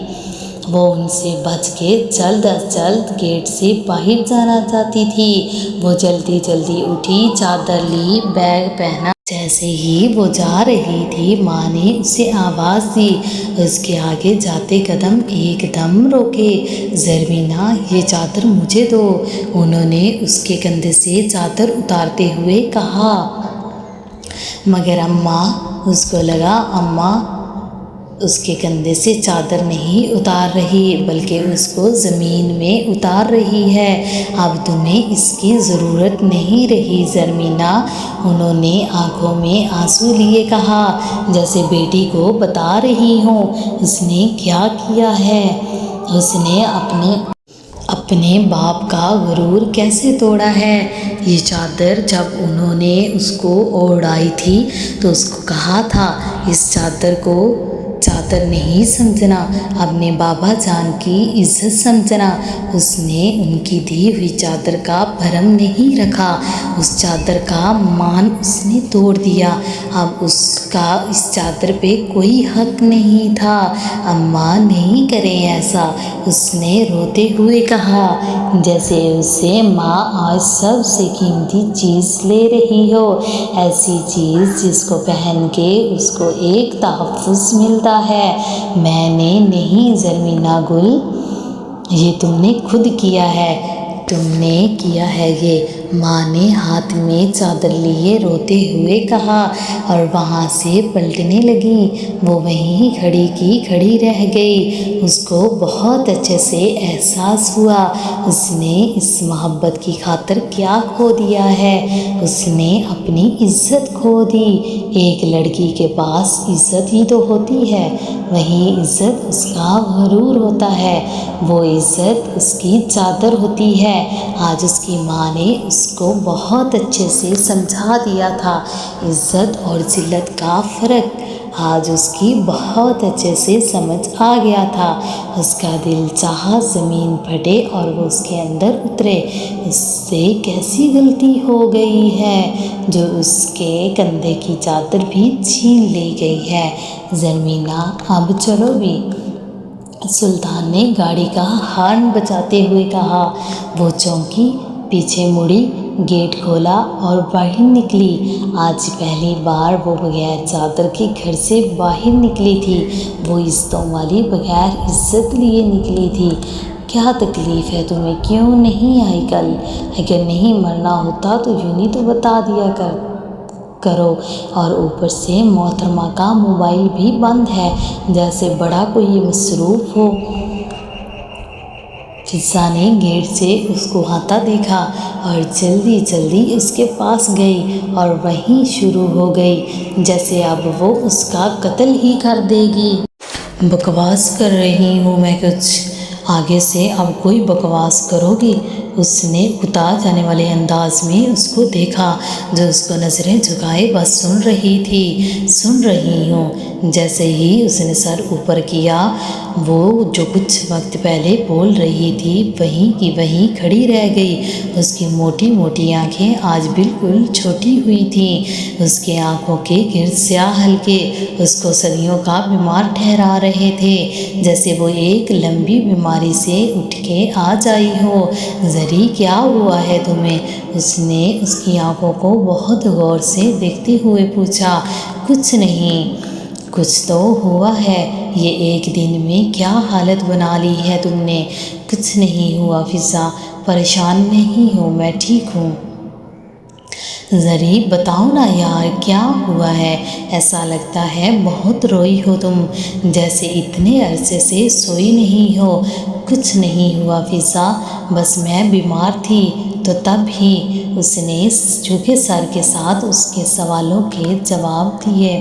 وہ ان سے بچ کے جلد از جلد گیٹ سے باہر جانا چاہتی تھی۔ وہ جلدی جلدی اٹھی، چادر لی، بیگ پہنا۔ جیسے ہی وہ جا رہی تھی، ماں نے اسے آواز دی۔ اس کے آگے جاتے قدم ایک دم روکے۔ زرمینہ، یہ چادر مجھے دو۔ انہوں نے اس کے کندھے سے چادر اتارتے ہوئے کہا۔ مگر اماں، اس کو لگا اماں اس کے کندھے سے چادر نہیں اتار رہی بلکہ اس کو زمین میں اتار رہی ہے۔ اب تمہیں اس کی ضرورت نہیں رہی زرمینہ، انہوں نے آنکھوں میں آنسو لیے کہا، جیسے بیٹی کو بتا رہی ہوں اس نے کیا کیا ہے، اس نے اپنے باپ کا غرور کیسے توڑا ہے۔ یہ چادر جب انہوں نے اس کو اوڑھائی تھی تو اس کو کہا تھا، اس چادر کو چادر نہیں سمجھنا، اپنے بابا جان کی عزت سمجھنا۔ اس نے ان کی دی ہوئی چادر کا بھرم نہیں رکھا، اس چادر کا مان اس نے توڑ دیا۔ اب اس کا اس چادر پہ کوئی حق نہیں تھا۔ اماں نہیں کریں ایسا، اس نے روتے ہوئے کہا، جیسے اسے ماں آج سب سے قیمتی چیز لے رہی ہو، ایسی چیز جس کو پہن کے اس کو ایک تحفظ ملتا ہے۔ میں نے نہیں زرمینہ گل، یہ تم نے خود کیا ہے، تم نے کیا ہے یہ، ماں نے ہاتھ میں چادر لیے روتے ہوئے کہا اور وہاں سے پلٹنے لگی۔ وہ وہیں کھڑی کی کھڑی رہ گئی۔ اس کو بہت اچھے سے احساس ہوا اس نے اس محبت کی خاطر کیا کھو دیا ہے۔ اس نے اپنی عزت کھو دی۔ ایک لڑکی کے پاس عزت ہی تو ہوتی ہے، وہی عزت اس کا غرور ہوتا ہے، وہ عزت اس کی چادر ہوتی ہے۔ آج اس کی ماں نے اس کو بہت اچھے سے سمجھا دیا تھا عزت اور ذلت کا فرق، آج اس کی بہت اچھے سے سمجھ آ گیا تھا۔ اس کا دل چاہا زمین پھٹے اور وہ اس کے اندر اترے۔ اس سے کیسی غلطی ہو گئی ہے جو اس کے کندھے کی چادر بھی چھین لی گئی ہے۔ زرمینہ، اب چلو بھی، سلطان نے گاڑی کا ہارن بجاتے ہوئے کہا۔ وہ چونکی، پیچھے مڑی، گیٹ کھولا اور باہر نکلی۔ آج پہلی بار وہ بغیر چادر کے گھر سے باہر نکلی تھی، وہ عزتوں والی بغیر عزت لیے نکلی تھی۔ کیا تکلیف ہے تمہیں، کیوں نہیں آئی کل؟ اگر نہیں مرنا ہوتا تو یوں ہی تو بتا دیا کرو، اور اوپر سے محترمہ کا موبائل بھی بند ہے، جیسے بڑا کوئی مصروف ہو۔ فضا نے گیٹ سے اس کو آتا دیکھا اور جلدی جلدی اس کے پاس گئی اور وہیں شروع ہو گئی جیسے اب وہ اس کا قتل ہی کر دے گی۔ بکواس کر رہی ہوں میں کچھ، آگے سے اب کوئی بکواس کرو گی؟ اس نے اکتا جانے والے انداز میں اس کو دیکھا جو اس کو نظریں جھکائے بس سن رہی تھی۔ سن رہی ہوں۔ جیسے ہی اس نے سر اوپر کیا، وہ جو کچھ وقت پہلے بول رہی تھی وہیں کی وہیں کھڑی رہ گئی۔ اس کی موٹی موٹی آنکھیں آج بالکل چھوٹی ہوئی تھیں، اس کے آنکھوں کے گرد سیاہ حلقے اس کو صدیوں کا بیمار ٹھہرا رہے تھے، جیسے وہ ایک لمبی بیماری سے اٹھ کے آج آئی ہو۔ زری، کیا ہوا ہے تمہیں؟ اس نے اس کی آنکھوں کو بہت غور سے دیکھتے ہوئے پوچھا۔ کچھ نہیں۔ کچھ تو ہوا ہے، یہ ایک دن میں کیا حالت بنا لی ہے تم نے؟ کچھ نہیں ہوا فضا، پریشان نہیں ہوں، میں ٹھیک ہوں۔ زری، بتاؤ نا یار، کیا ہوا ہے؟ ایسا لگتا ہے بہت روئی ہو تم، جیسے اتنے عرصے سے سوئی نہیں ہو۔ کچھ نہیں ہوا فضا، بس میں بیمار تھی تو تب ہی۔ اس نے جھکے سر کے ساتھ اس کے سوالوں کے جواب دیے،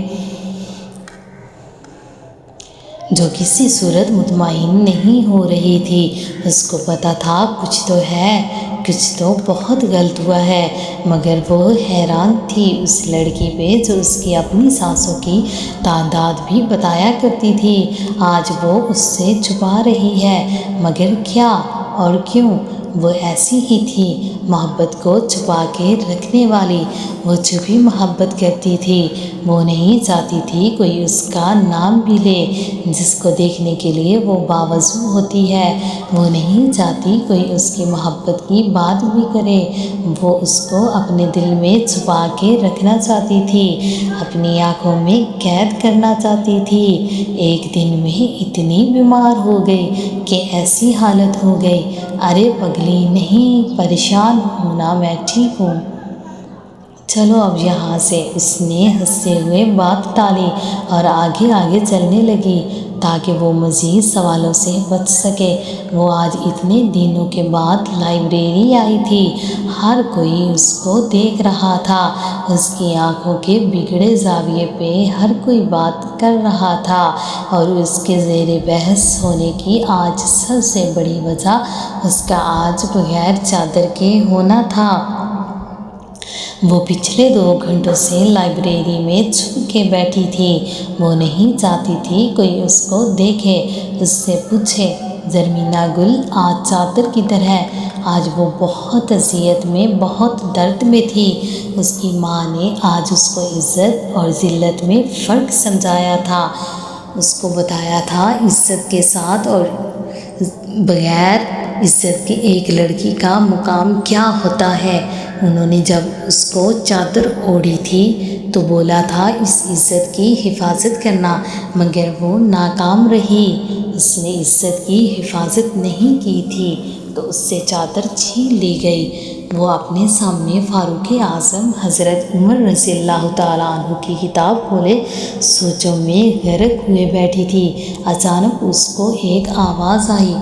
جو کسی صورت مطمئن نہیں ہو رہی تھی۔ اس کو پتہ تھا کچھ تو ہے، کچھ تو بہت غلط ہوا ہے، مگر وہ حیران تھی اس لڑکی پہ جو اس کی اپنی سانسوں کی تعداد بھی بتایا کرتی تھی۔ آج وہ اس سے چھپا رہی ہے، مگر کیا اور کیوں؟ وہ ایسی ہی تھی، محبت کو چھپا کے رکھنے والی۔ وہ چھپی محبت کرتی تھی، وہ نہیں چاہتی تھی کوئی اس کا نام بھی لے۔ جس کو دیکھنے کے لیے وہ باوضو ہوتی ہے، وہ نہیں چاہتی کوئی اس کی محبت کی بات بھی کرے۔ وہ اس کو اپنے دل میں چھپا کے رکھنا چاہتی تھی، اپنی آنکھوں میں قید کرنا چاہتی تھی۔ ایک دن میں اتنی بیمار ہو گئی کہ ایسی حالت ہو گئی، ارے پگلی نہیں، پریشان ہونا، میں ٹھیک ہوں، چلو اب یہاں سے۔ اس نے ہنستے ہوئے بات ٹالی اور آگے آگے چلنے لگی تاکہ وہ مزید سوالوں سے بچ سکے۔ وہ آج اتنے دنوں کے بعد لائبریری آئی تھی، ہر کوئی اس کو دیکھ رہا تھا، اس کی آنکھوں کے بگڑے زاویے پہ ہر کوئی بات کر رہا تھا، اور اس کے زیر بحث ہونے کی آج سب سے بڑی وجہ اس کا آج بغیر چادر کے ہونا تھا۔ وہ پچھلے 2 گھنٹوں سے لائبریری میں چھپ کے بیٹھی تھی، وہ نہیں چاہتی تھی کوئی اس کو دیکھے، اس سے پوچھے، زرمینہ گل آج چادر کدھر ہے؟ آج وہ بہت اذیت میں، بہت درد میں تھی۔ اس کی ماں نے آج اس کو عزت اور ذلت میں فرق سمجھایا تھا، اس کو بتایا تھا عزت کے ساتھ اور بغیر عزت کے ایک لڑکی کا مقام کیا ہوتا ہے۔ انہوں نے جب اس کو چادر اوڑھی تھی تو بولا تھا اس عزت کی حفاظت کرنا، مگر وہ ناکام رہی۔ اس نے عزت کی حفاظت نہیں کی تھی تو اس سے چادر چھین لی گئی۔ وہ اپنے سامنے فاروق اعظم حضرت عمر رضی اللہ تعالیٰ عنہ کی کتاب کھولے سوچوں میں غرق ہوئے بیٹھی تھی۔ اچانک اس کو ایک آواز آئی،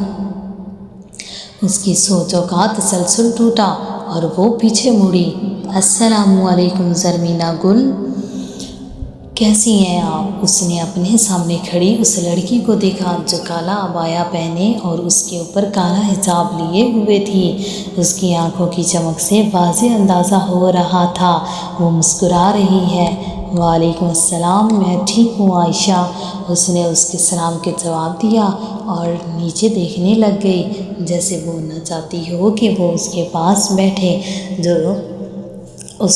اس کی سوچوں کا تسلسل ٹوٹا اور وہ پیچھے مڑی۔ السلام علیکم زرمینہ گل، کیسی ہیں آپ؟ اس نے اپنے سامنے کھڑی اس لڑکی کو دیکھا جو کالا عبایا پہنے اور اس کے اوپر کالا حجاب لیے ہوئے تھی۔ اس کی آنکھوں کی چمک سے واضح اندازہ ہو رہا تھا وہ مسکرا رہی ہے۔ وعلیکم السلام، میں ٹھیک ہوں عائشہ۔ اس نے اس کے سلام کے جواب دیا اور نیچے دیکھنے لگ گئی، جیسے وہ نہ چاہتی ہو کہ وہ اس کے پاس بیٹھے، جو اس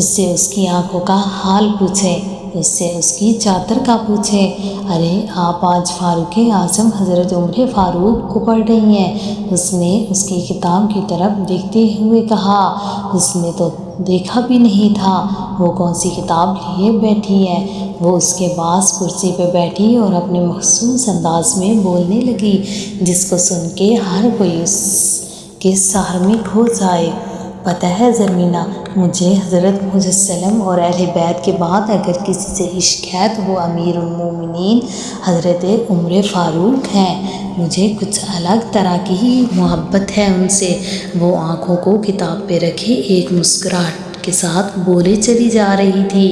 سے اس کی آنکھوں کا حال پوچھے، اس سے اس کی چادر کا پوچھے۔ ارے آپ آج فاروق اعظم حضرت عمر فاروق کو پڑھ رہی ہیں؟ اس نے اس کی کتاب کی طرف دیکھتے ہوئے کہا۔ اس نے تو دیکھا بھی نہیں تھا وہ کون سی کتاب لیے بیٹھی ہے۔ وہ اس کے پاس کرسی پہ بیٹھی اور اپنے مخصوص انداز میں بولنے لگی جس کو سن کے ہر کوئی اس کے سحر میں کھو جائے۔ پتہ ہے زرمینہ، مجھے حضرت مجسلم اور اہل بیت کے بعد اگر کسی سے عشق ہے تو وہ امیر المومنین حضرت عمر فاروق ہیں۔ مجھے کچھ الگ طرح کی ہی محبت ہے ان سے۔ وہ آنکھوں کو کتاب پہ رکھے ایک مسکراہٹ کے ساتھ بولے چلی جا رہی تھی۔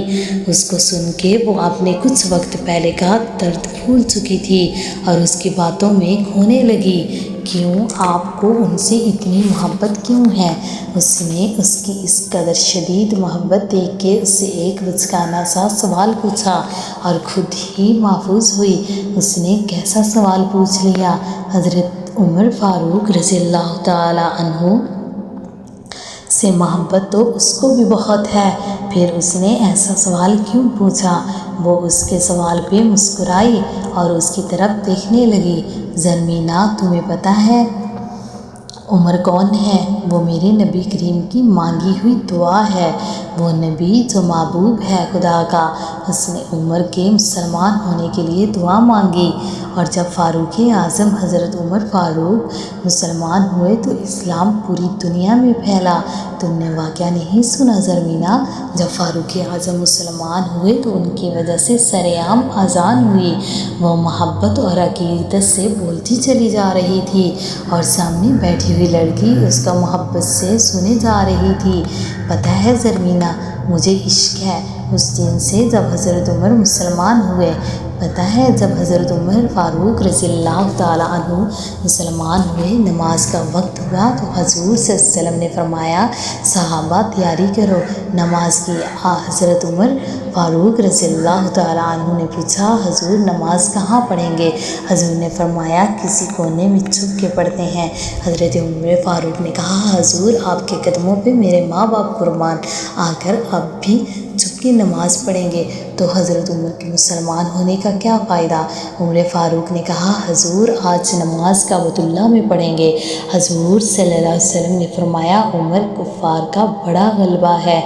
اس کو سن کے وہ اپنے کچھ وقت پہلے کا درد بھول چکی تھی اور اس کی باتوں میں کھونے لگی۔ کیوں آپ کو ان سے اتنی محبت کیوں ہے؟ اس نے اس کی اس قدر شدید محبت دیکھ کے اس سے ایک بچگانہ سا سوال پوچھا اور خود ہی محظوظ ہوئی۔ اس نے کیسا سوال پوچھ لیا؟ حضرت عمر فاروق رضی اللہ تعالیٰ عنہ سے محبت تو اس کو بھی بہت ہے، پھر اس نے ایسا سوال کیوں پوچھا؟ وہ اس کے سوال پہ مسکرائی اور اس کی طرف دیکھنے لگی۔ زرمینہ، تمہیں پتہ ہے عمر کون ہے؟ وہ میرے نبی کریم کی مانگی ہوئی دعا ہے، وہ نبی جو محبوب ہے خدا کا۔ اس نے عمر کے مسلمان ہونے کے لیے دعا مانگی، اور جب فاروق اعظم حضرت عمر فاروق مسلمان ہوئے تو اسلام پوری دنیا میں پھیلا۔ تم نے واقعہ نہیں سنا زرمینہ؟ جب فاروق اعظم مسلمان ہوئے تو ان کی وجہ سے سرعام اذان ہوئی۔ وہ محبت اور عقیدت سے بولتی چلی جا رہی تھی اور سامنے بیٹھی ہوئی لڑکی اس کا محبت سے سنے جا رہی تھی۔ پتہ ہے زرمینہ، مجھے عشق ہے اس دن سے جب حضرت عمر مسلمان ہوئے۔ پتہ ہے جب حضرت عمر فاروق رضی اللہ تعالیٰ عنہ مسلمان ہوئے، نماز کا وقت ہوا تو حضور صلی اللہ علیہ وسلم نے فرمایا صحابہ تیاری کرو نماز کی۔ حضرت عمر فاروق رضی اللہ تعالیٰ عنہ نے پوچھا حضور نماز کہاں پڑھیں گے؟ حضور نے فرمایا کسی کونے میں چھپ کے پڑھتے ہیں۔ حضرت عمر فاروق نے کہا حضور آپ کے قدموں پہ میرے ماں باپ قربان، آ کر اب بھی چھپ کے نماز پڑھیں گے تو حضرت عمر کے مسلمان ہونے کا کیا فائدہ؟ عمر فاروق نے کہا حضور آج نماز کعبۃ اللہ میں پڑھیں گے۔ حضور صلی اللہ علیہ وسلم نے فرمایا عمر کفار کا بڑا غلبہ ہے۔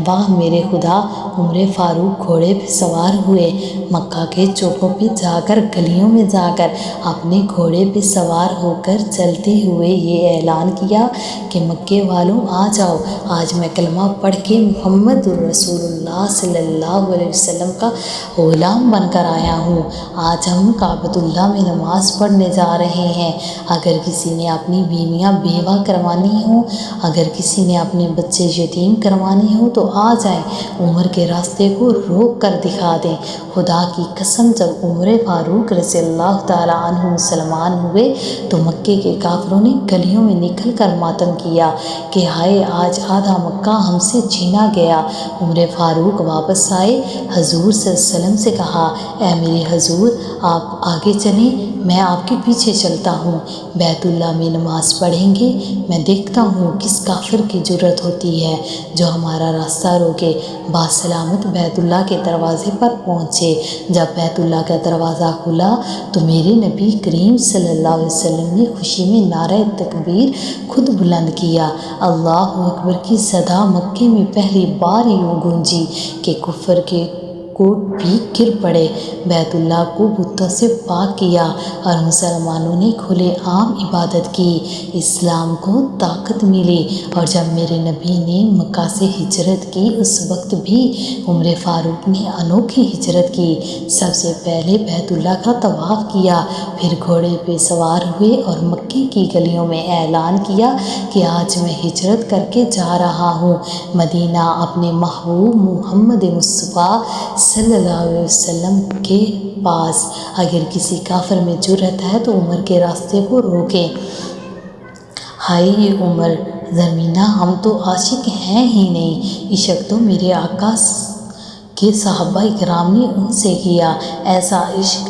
واہ میرے خدا! عمر فاروق گھوڑے پہ سوار ہوئے، مکہ کے چوکوں پہ جا کر، گلیوں میں جا کر اپنے گھوڑے پہ سوار ہو کر چلتے ہوئے یہ اعلان کیا کہ مکے والوں آ جاؤ، آج میں کلمہ پڑھ کے محمد الرسول اللہ صلی اللہ علیہ وسلم کا غلام بن کر آیا ہوں۔ آج ہم کعبۃ اللہ میں نماز پڑھنے جا رہے ہیں۔ اگر کسی نے اپنی بیویاں بیوہ کروانی ہوں، اگر کسی نے اپنے بچے یتیم کروانے ہوں تو آ جائیں، عمر کے راستے کو روک کر دکھا دیں۔ خدا کی قسم جب عمر فاروق رضی اللہ تعالیٰ عنہ مسلمان ہوئے تو مکے کے کافروں نے گلیوں میں نکل کر ماتم کیا کہ ہائے آج آدھا مکہ ہم سے چھینا گیا۔ عمر فاروق واپس آئے، حضور صلی اللہ علیہ وسلم سے کہا اے میرے حضور آپ آگے چلیں میں آپ کے پیچھے چلتا ہوں، بیت اللہ میں نماز پڑھیں گے، میں دیکھتا ہوں کس کافر کی جرت ہوتی ہے جو ہمارا راستہ روکے۔ باسلامت بیت اللہ کے دروازے پر پہنچے۔ جب بیت اللہ کا دروازہ کھلا تو میرے نبی کریم صلی اللہ علیہ وسلم نے خوشی میں نعرہ تکبیر خود بلند کیا۔ اللہ اکبر کی صدا مکے میں پہلی بار یوں گونجی کہ کفر کے کوٹ بھی گر پڑے۔ بیت اللہ کو بتوں سے پاک کیا اور مسلمانوں نے کھلے عام عبادت کی۔ اسلام کو طاقت ملی اور جب میرے نبی نے مکہ سے ہجرت کی اس وقت بھی عمر فاروق نے انوکھی ہجرت کی۔ سب سے پہلے بیت اللہ کا طواف کیا، پھر گھوڑے پہ سوار ہوئے اور مکے کی گلیوں میں اعلان کیا کہ آج میں ہجرت کر کے جا رہا ہوں مدینہ اپنے محبوب محمد مصطفیٰ صلی اللہ علیہ وسلم کے پاس۔ اگر کسی کافر میں جرت ہے تو عمر کے راستے کو روکے۔ ہائے یہ عمر زمینہ ہم تو عاشق ہیں ہی نہیں، عشق تو میرے آقا کے صحابہ اکرام نے ان سے کیا، ایسا عشق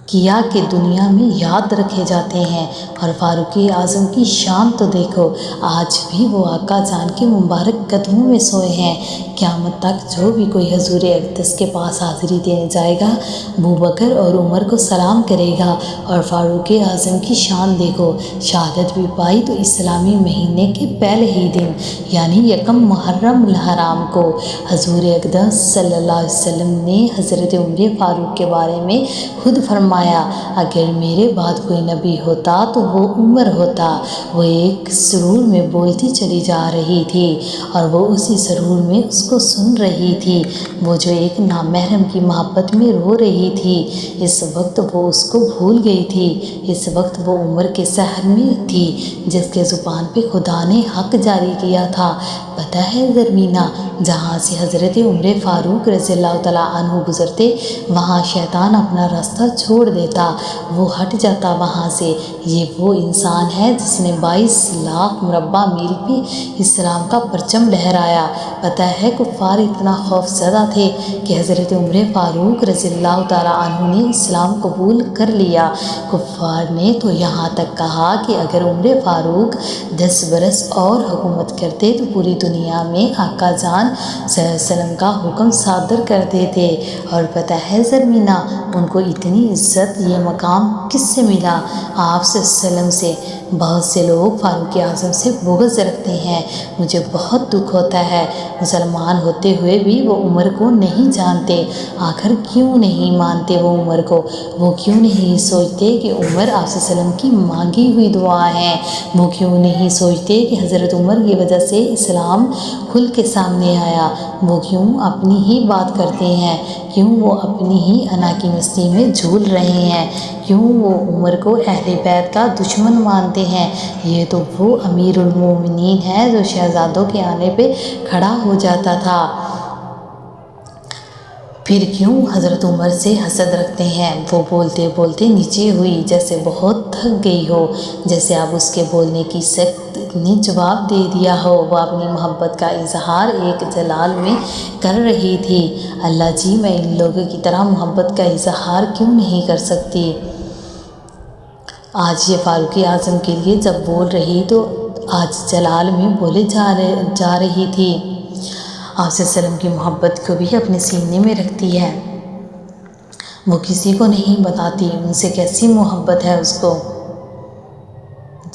کیا کہ دنیا میں یاد رکھے جاتے ہیں۔ اور فاروق اعظم کی شان تو دیکھو، آج بھی وہ آقا جان کے مبارک قدموں میں سوئے ہیں۔ قیامت تک جو بھی کوئی حضور اقدس کے پاس حاضری دینے جائے گا ابوبکر اور عمر کو سلام کرے گا۔ اور فاروق اعظم کی شان دیکھو، شہادت بھی پائی تو اسلامی مہینے کے پہلے ہی دن یعنی یکم محرم الحرام کو۔ حضور اقدس صلی اللہ علیہ وسلم نے حضرت عمر فاروق کے بارے میں خود فرمایا اگر میرے بعد کوئی نبی ہوتا تو وہ عمر ہوتا۔ وہ ایک سرور میں بولتی چلی جا رہی تھی اور وہ اسی سرور میں اس کو سن رہی تھی، وہ جو ایک نامحرم کی محبت میں رو رہی تھی۔ اس وقت وہ اس کو بھول گئی تھی، اس وقت وہ عمر کے شہر میں تھی جس کے زبان پہ خدا نے حق جاری کیا تھا۔ پتہ ہے زرمینہ جہاں سے حضرت عمر فاروق رضی اللہ تعالیٰ عنہ گزرتے وہاں شیطان اپنا راستہ چھوڑ دیتا، وہ ہٹ جاتا وہاں سے۔ یہ وہ انسان ہے جس نے 22 لاکھ مربع میل پہ اسلام کا پرچم لہرایا۔ پتہ ہے کفار اتنا خوف زدہ تھے کہ حضرت عمر فاروق رضی اللہ تعالیٰ عنہ نے اسلام قبول کر لیا۔ کفار نے تو یہاں تک کہا کہ اگر عمر فاروق 10 برس اور حکومت کرتے تو پوری دنیا میں آقا جان صلی اللہ علیہ وسلم کا حکم صادر کر دیتے۔ اور پتہ ہے زرمینہ ان کو اتنی عزت یہ مقام کس سے ملا؟ آپ صلی اللہ علیہ وسلم سے۔ بہت سے لوگ فاروق اعظم سے بغض رکھتے ہیں، مجھے بہت دکھ ہوتا ہے، مسلمان ہوتے ہوئے بھی وہ عمر کو نہیں جانتے۔ آخر کیوں نہیں مانتے وہ عمر کو؟ وہ کیوں نہیں سوچتے کہ عمر آپ صلی اللہ علیہ وسلم کی مانگی ہوئی دعا ہیں؟ وہ کیوں نہیں سوچتے کہ حضرت عمر کی وجہ سے اسلام کھل کے سامنے آیا؟ وہ کیوں اپنی ہی بات کرتے ہیں؟ کیوں وہ اپنی ہی انا کی مستی میں جھول رہے ہیں؟ کیوں وہ عمر کو اہل بیت کا دشمن مانتے ہیں؟ یہ تو وہ امیر المومنین ہے جو شہزادوں کے آنے پہ کھڑا ہو جاتا تھا، پھر کیوں حضرت عمر سے حسد رکھتے ہیں؟ وہ بولتے بولتے نیچے ہوئی، جیسے بہت تھک گئی ہو، جیسے اب اس کے بولنے کی سخت نے جواب دے دیا ہو۔ وہ اپنی محبت کا اظہار ایک جلال میں کر رہی تھی۔ اللہ جی، میں ان لوگوں کی طرح محبت کا اظہار کیوں نہیں کر سکتی؟ آج یہ فاروق اعظم کے لیے جب بول رہی تو آج جلال میں بولے جا رہی تھی۔ آپ صلی اللہ علیہ وسلم کی محبت کو بھی اپنے سینے میں رکھتی ہے، وہ کسی کو نہیں بتاتی ان سے کیسی محبت ہے اس کو۔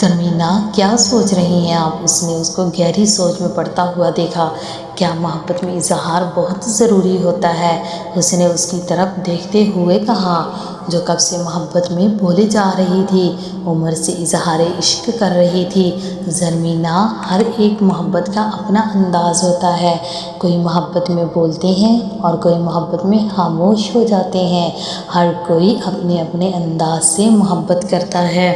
زرمینہ، کیا سوچ رہی ہیں آپ؟ اس نے اس کو گہری سوچ میں پڑتا ہوا دیکھا۔ کیا محبت میں اظہار بہت ضروری ہوتا ہے؟ اس نے اس کی طرف دیکھتے ہوئے کہا، جو کب سے محبت میں بولے جا رہی تھی، عمر سے اظہار عشق کر رہی تھی۔ زرمینہ، ہر ایک محبت کا اپنا انداز ہوتا ہے، کوئی محبت میں بولتے ہیں اور کوئی محبت میں خاموش ہو جاتے ہیں۔ ہر کوئی اپنے اپنے انداز سے محبت کرتا ہے۔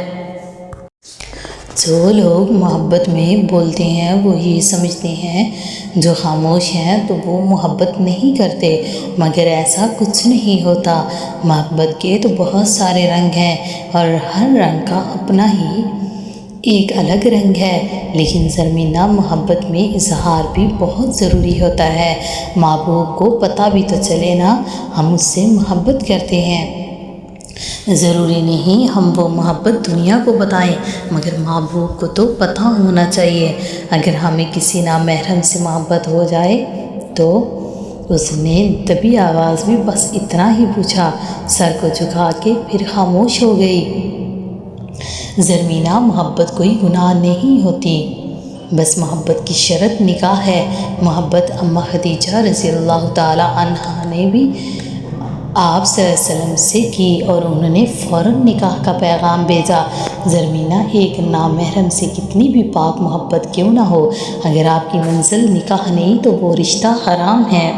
جو لوگ محبت میں بولتے ہیں وہ یہ سمجھتے ہیں جو خاموش ہیں تو وہ محبت نہیں کرتے، مگر ایسا کچھ نہیں ہوتا۔ محبت کے تو بہت سارے رنگ ہیں اور ہر رنگ کا اپنا ہی ایک الگ رنگ ہے، لیکن زرمینہ، محبت میں اظہار بھی بہت ضروری ہوتا ہے۔ محبوب کو پتہ بھی تو چلے نا ہم اس سے محبت کرتے ہیں۔ ضروری نہیں ہم وہ محبت دنیا کو بتائیں، مگر محبوب کو تو پتہ ہونا چاہیے۔ اگر ہمیں کسی نامحرم سے محبت ہو جائے تو اس نے دبی آواز میں بس اتنا ہی پوچھا، سر کو جھکا کے پھر خاموش ہو گئی۔ زرمینہ، محبت کوئی گناہ نہیں ہوتی، بس محبت کی شرط نکاح ہے۔ محبت اماں خدیجہ رضی اللہ تعالی عنہا نے بھی آپ صلی اللہ علیہ وسلم سے کی اور انہوں نے فوراً نکاح کا پیغام بھیجا۔ زرمینہ، ایک نامحرم سے کتنی بھی پاک محبت کیوں نہ ہو، اگر آپ کی منزل نکاح نہیں تو وہ رشتہ حرام ہے،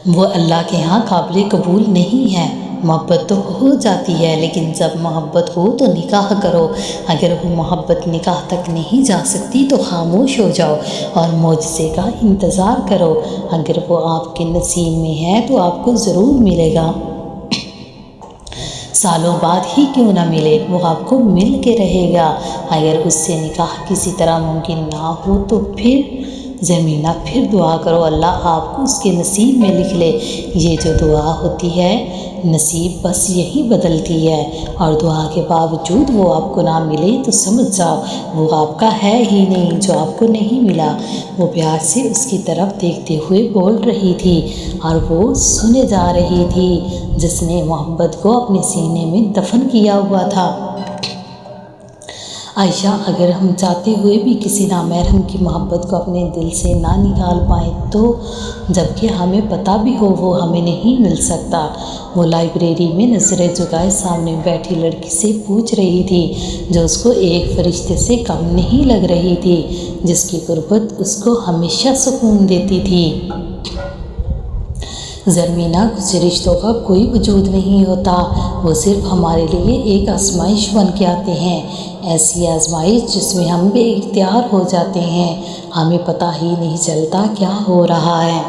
وہ اللہ کے ہاں قابل قبول نہیں ہے۔ محبت تو ہو جاتی ہے، لیکن جب محبت ہو تو نکاح کرو۔ اگر وہ محبت نکاح تک نہیں جا سکتی تو خاموش ہو جاؤ اور معجزے کا انتظار کرو۔ اگر وہ آپ کے نصیب میں ہے تو آپ کو ضرور ملے گا، سالوں بعد ہی کیوں نہ ملے، وہ آپ کو مل کے رہے گا۔ اگر اس سے نکاح کسی طرح ممکن نہ ہو تو پھر زرمینہ، پھر دعا کرو اللہ آپ کو اس کے نصیب میں لکھ لے۔ یہ جو دعا ہوتی ہے نصیب بس یہی بدلتی ہے، اور دعا کے باوجود وہ آپ کو نہ ملے تو سمجھ جاؤ وہ آپ کا ہے ہی نہیں جو آپ کو نہیں ملا۔ وہ پیار سے اس کی طرف دیکھتے ہوئے بول رہی تھی اور وہ سنے جا رہی تھی، جس نے محبت کو اپنے سینے میں دفن کیا ہوا تھا۔ عائشہ، اگر ہم چاہتے ہوئے بھی کسی نامحرم کی محبت کو اپنے دل سے نہ نکال پائیں تو جبکہ ہمیں پتہ بھی ہو وہ ہمیں نہیں مل سکتا۔ وہ لائبریری میں نظریں جھکائے سامنے بیٹھی لڑکی سے پوچھ رہی تھی، جو اس کو ایک فرشتے سے کم نہیں لگ رہی تھی، جس کی قربت اس کو ہمیشہ سکون دیتی تھی۔ زرمینہ، کچھ رشتوں کا کوئی وجود نہیں ہوتا، وہ صرف ہمارے لیے ایک آزمائش بن کے آتے ہیں، ایسی آزمائش جس میں ہم بے اختیار ہو جاتے ہیں، ہمیں پتہ ہی نہیں چلتا کیا ہو رہا ہے۔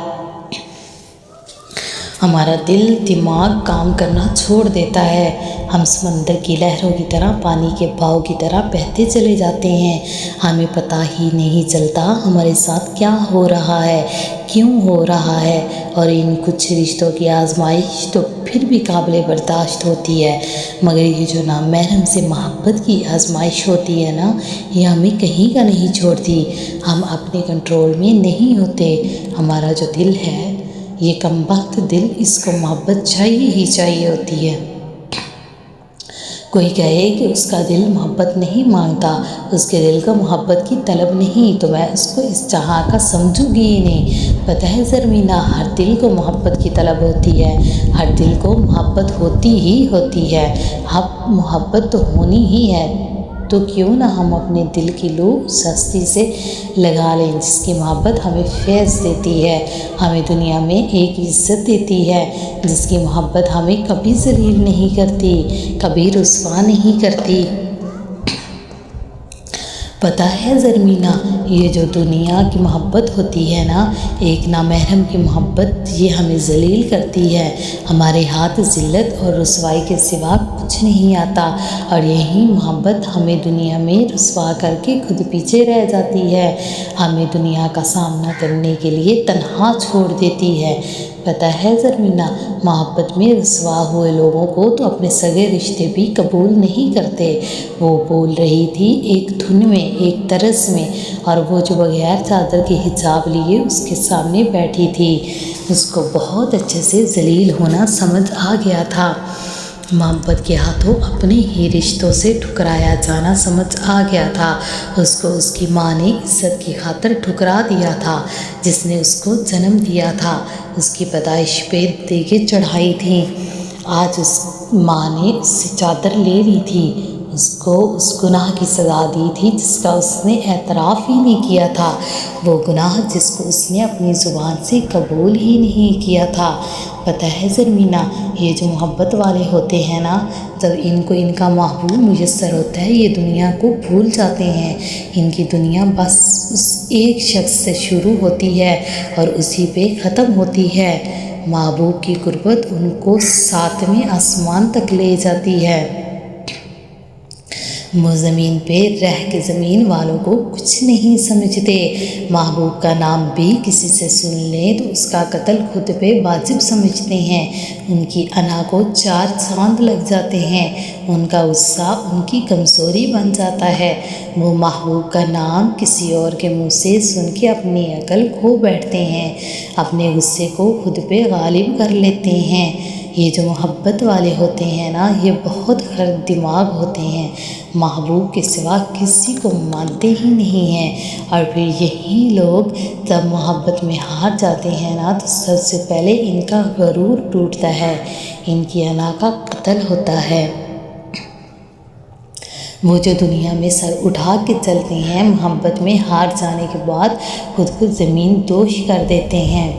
ہمارا دل دماغ کام کرنا چھوڑ دیتا ہے، ہم سمندر کی لہروں کی طرح، پانی کے بہاؤ کی طرح بہتے چلے جاتے ہیں، ہمیں پتہ ہی نہیں چلتا ہمارے ساتھ کیا ہو رہا ہے، کیوں ہو رہا ہے۔ اور ان کچھ رشتوں کی آزمائش تو پھر بھی قابل برداشت ہوتی ہے، مگر یہ جو نامحرم سے محبت کی آزمائش ہوتی ہے نا، یہ ہمیں کہیں کا نہیں چھوڑتی، ہم اپنے کنٹرول میں نہیں ہوتے۔ ہمارا جو دل ہے، یہ کم بخت دل، اس کو محبت چاہیے ہی چاہیے ہوتی ہے۔ کوئی کہے کہ اس کا دل محبت نہیں مانگتا، اس کے دل کو محبت کی طلب نہیں، تو میں اس کو اس جہاں کا سمجھوں گی ہی نہیں۔ پتہ ہے زرمینہ، ہر دل کو محبت کی طلب ہوتی ہے، ہر دل کو محبت ہوتی ہی ہوتی ہے، اب محبت تو ہونی ہی ہے، تو کیوں نہ ہم اپنے دل کی لو اس ہستی سے لگا لیں جس کی محبت ہمیں فیض دیتی ہے، ہمیں دنیا میں ایک عزت دیتی ہے، جس کی محبت ہمیں کبھی ذلیل نہیں کرتی، کبھی رسوا نہیں کرتی۔ پتہ ہے زرمینہ، یہ جو دنیا کی محبت ہوتی ہے نا، ایک نامحرم کی محبت، یہ ہمیں ذلیل کرتی ہے۔ ہمارے ہاتھ ذلت اور رسوائی کے سوا کچھ نہیں آتا، اور یہی محبت ہمیں دنیا میں رسوا کر کے خود پیچھے رہ جاتی ہے، ہمیں دنیا کا سامنا کرنے کے لیے تنہا چھوڑ دیتی ہے۔ پتہ ہے زرمینہ، محبت میں رسوا ہوئے لوگوں کو تو اپنے سگے رشتے بھی قبول نہیں کرتے۔ وہ بول رہی تھی ایک دھن میں، ایک طرز میں، اور وہ جو بغیر چادر کے حجاب لیے اس کے سامنے بیٹھی تھی، اس کو بہت اچھے سے ذلیل ہونا سمجھ آ گیا تھا۔ محبت کے ہاتھوں اپنے ہی رشتوں سے ٹھکرایا جانا سمجھ آ گیا تھا۔ اس کو اس کی ماں نے عزت کی خاطر ٹھکرا دیا تھا، جس نے اس کو جنم دیا تھا، اس کی پیدائش پہ دیگیں چڑھائی تھیں۔ آج اس ماں نے اس سے چادر لے لی تھی، اس کو اس گناہ کی سزا دی تھی جس کا اس نے اعتراف ہی نہیں کیا تھا، وہ گناہ جس کو اس نے اپنی زبان سے قبول ہی نہیں کیا تھا۔ پتہ ہے زرمینہ، یہ جو محبت والے ہوتے ہیں نا، جب ان کو ان کا محبوب میسر ہوتا ہے، یہ دنیا کو بھول جاتے ہیں۔ ان کی دنیا بس اس ایک شخص سے شروع ہوتی ہے اور اسی پہ ختم ہوتی ہے۔ محبوب کی قربت ان کو 7ویں آسمان تک لے جاتی ہے۔ وہ زمین پہ رہ کے زمین والوں کو کچھ نہیں سمجھتے۔ محبوب کا نام بھی کسی سے سن لیں تو اس کا قتل خود پہ واجب سمجھتے ہیں۔ ان کی انا کو 4 چاند لگ جاتے ہیں، ان کا غصہ ان کی کمزوری بن جاتا ہے۔ وہ محبوب کا نام کسی اور کے منہ سے سن کے اپنی عقل کھو بیٹھتے ہیں، اپنے غصے کو خود پہ غالب کر لیتے ہیں۔ یہ جو محبت والے ہوتے ہیں نا، یہ بہت خرد دماغ ہوتے ہیں، محبوب کے سوا کسی کو مانتے ہی نہیں ہیں۔ اور پھر یہی لوگ جب محبت میں ہار جاتے ہیں نا، تو سب سے پہلے ان کا غرور ٹوٹتا ہے، ان کی انا کا قتل ہوتا ہے۔ وہ جو دنیا میں سر اٹھا کے چلتے ہیں، محبت میں ہار جانے کے بعد خود کو زمین دوش کر دیتے ہیں۔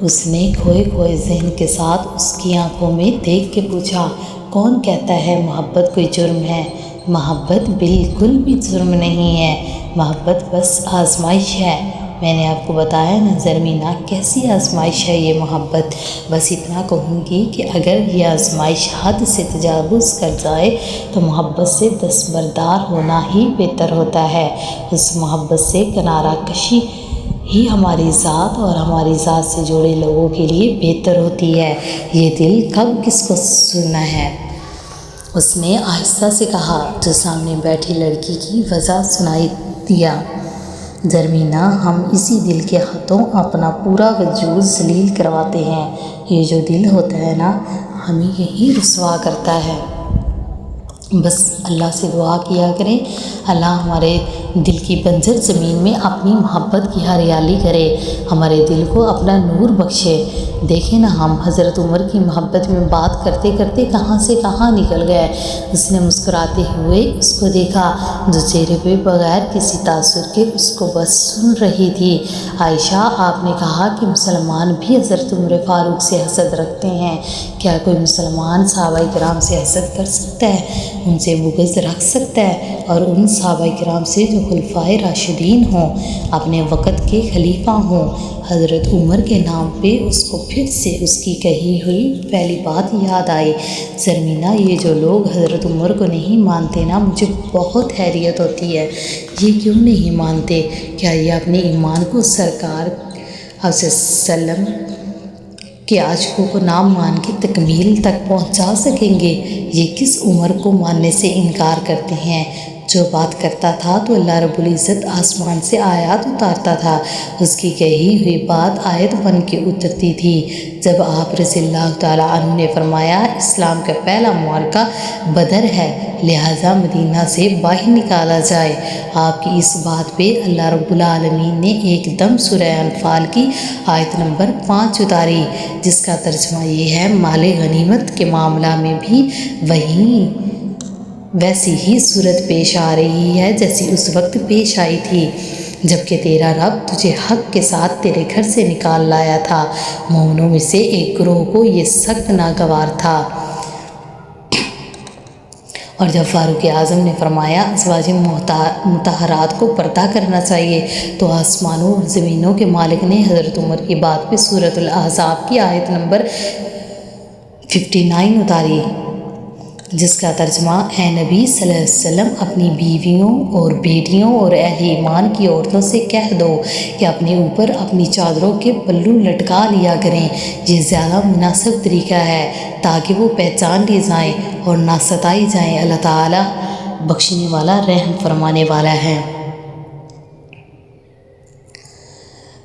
اس نے کھوئے کھوئے ذہن کے ساتھ اس کی آنکھوں میں دیکھ کے پوچھا، کون کہتا ہے محبت کوئی جرم ہے؟ محبت بالکل بھی جرم نہیں ہے، محبت بس آزمائش ہے۔ میں نے آپ کو بتایا نا زرمینہ، کیسی آزمائش ہے یہ محبت۔ بس اتنا کہوں گی کہ اگر یہ آزمائش حد سے تجاوز کر جائے تو محبت سے دستبردار ہونا ہی بہتر ہوتا ہے۔ اس محبت سے کنارہ کشی ہی ہماری ذات اور ہماری ذات سے جڑے لوگوں کے لیے بہتر ہوتی ہے۔ یہ دل کب کس کو سننا ہے؟ اس نے آہستہ سے کہا، جو سامنے بیٹھی لڑکی کی وجہ سنائی دیا۔ زرمینہ، ہم اسی دل کے ہاتھوں اپنا پورا وجود ذلیل کرواتے ہیں۔ یہ جو دل ہوتا ہے نا، ہمیں یہی رسوا کرتا ہے۔ بس اللہ سے دعا کیا کریں، اللہ ہمارے دل کی بنجر زمین میں اپنی محبت کی ہریالی کرے، ہمارے دل کو اپنا نور بخشے۔ دیکھیں نا، ہم حضرت عمر کی محبت میں بات کرتے کرتے کہاں سے کہاں نکل گئے۔ اس نے مسکراتے ہوئے اس کو دیکھا، جو چہرے پہ بغیر کسی تاثر کے اس کو بس سن رہی تھی۔ عائشہ، آپ نے کہا کہ مسلمان بھی حضرت عمر فاروق سے حسد رکھتے ہیں، کیا کوئی مسلمان صحابہ کرام سے حسد کر سکتا ہے، ان سے بغض رکھ سکتا ہے؟ اور ان صحابہ کرام سے جو خلفائے راشدین ہوں، اپنے وقت کے خلیفہ ہوں۔ حضرت عمر کے نام پہ اس کو پھر سے اس کی کہی ہوئی پہلی بات یاد آئی۔ زرمینہ، یہ جو لوگ حضرت عمر کو نہیں مانتے نا، مجھے بہت حیرت ہوتی ہے، یہ کیوں نہیں مانتے؟ کیا یہ اپنے ایمان کو سرکار صلی اللہ علیہ وسلم کے عاشقوں کو نام مان کے تکمیل تک پہنچا سکیں گے؟ یہ کس عمر کو ماننے سے انکار کرتے ہیں؟ جو بات کرتا تھا تو اللہ رب العزت آسمان سے آیات اتارتا تھا، اس کی کہی ہوئی بات آیت بن کے اترتی تھی۔ جب آپ رضی اللہ تعالیٰ عنہ نے فرمایا، اسلام کا پہلا معرکہ بدر ہے، لہٰذا مدینہ سے باہر نکالا جائے، آپ کی اس بات پہ اللہ رب العالمین نے ایک دم سورہ انفال کی آیت نمبر 5 اتاری، جس کا ترجمہ یہ ہے، مال غنیمت کے معاملہ میں بھی ویسی ہی صورت پیش آ رہی ہے جیسی اس وقت پیش آئی تھی جبکہ تیرا رب تجھے حق کے ساتھ تیرے گھر سے نکال لایا تھا۔ مومنوں میں سے ایک گروہ کو یہ سخت ناگوار تھا اور جب فاروق اعظم نے فرمایا ازواج مطہرات کو پردہ کرنا چاہیے تو آسمانوں اور زمینوں کے مالک نے حضرت عمر کی بات پہ سورۃ الاحزاب کی آیت نمبر 59 اتاری، جس کا ترجمہ اے نبی صلی اللہ علیہ وسلم اپنی بیویوں اور بیٹیوں اور اہل ایمان کی عورتوں سے کہہ دو کہ اپنے اوپر اپنی چادروں کے پلو لٹکا لیا کریں، یہ زیادہ مناسب طریقہ ہے تاکہ وہ پہچان لی جائیں اور نہ ستائی جائیں۔ اللہ تعالیٰ بخشنے والا رحم فرمانے والا ہے۔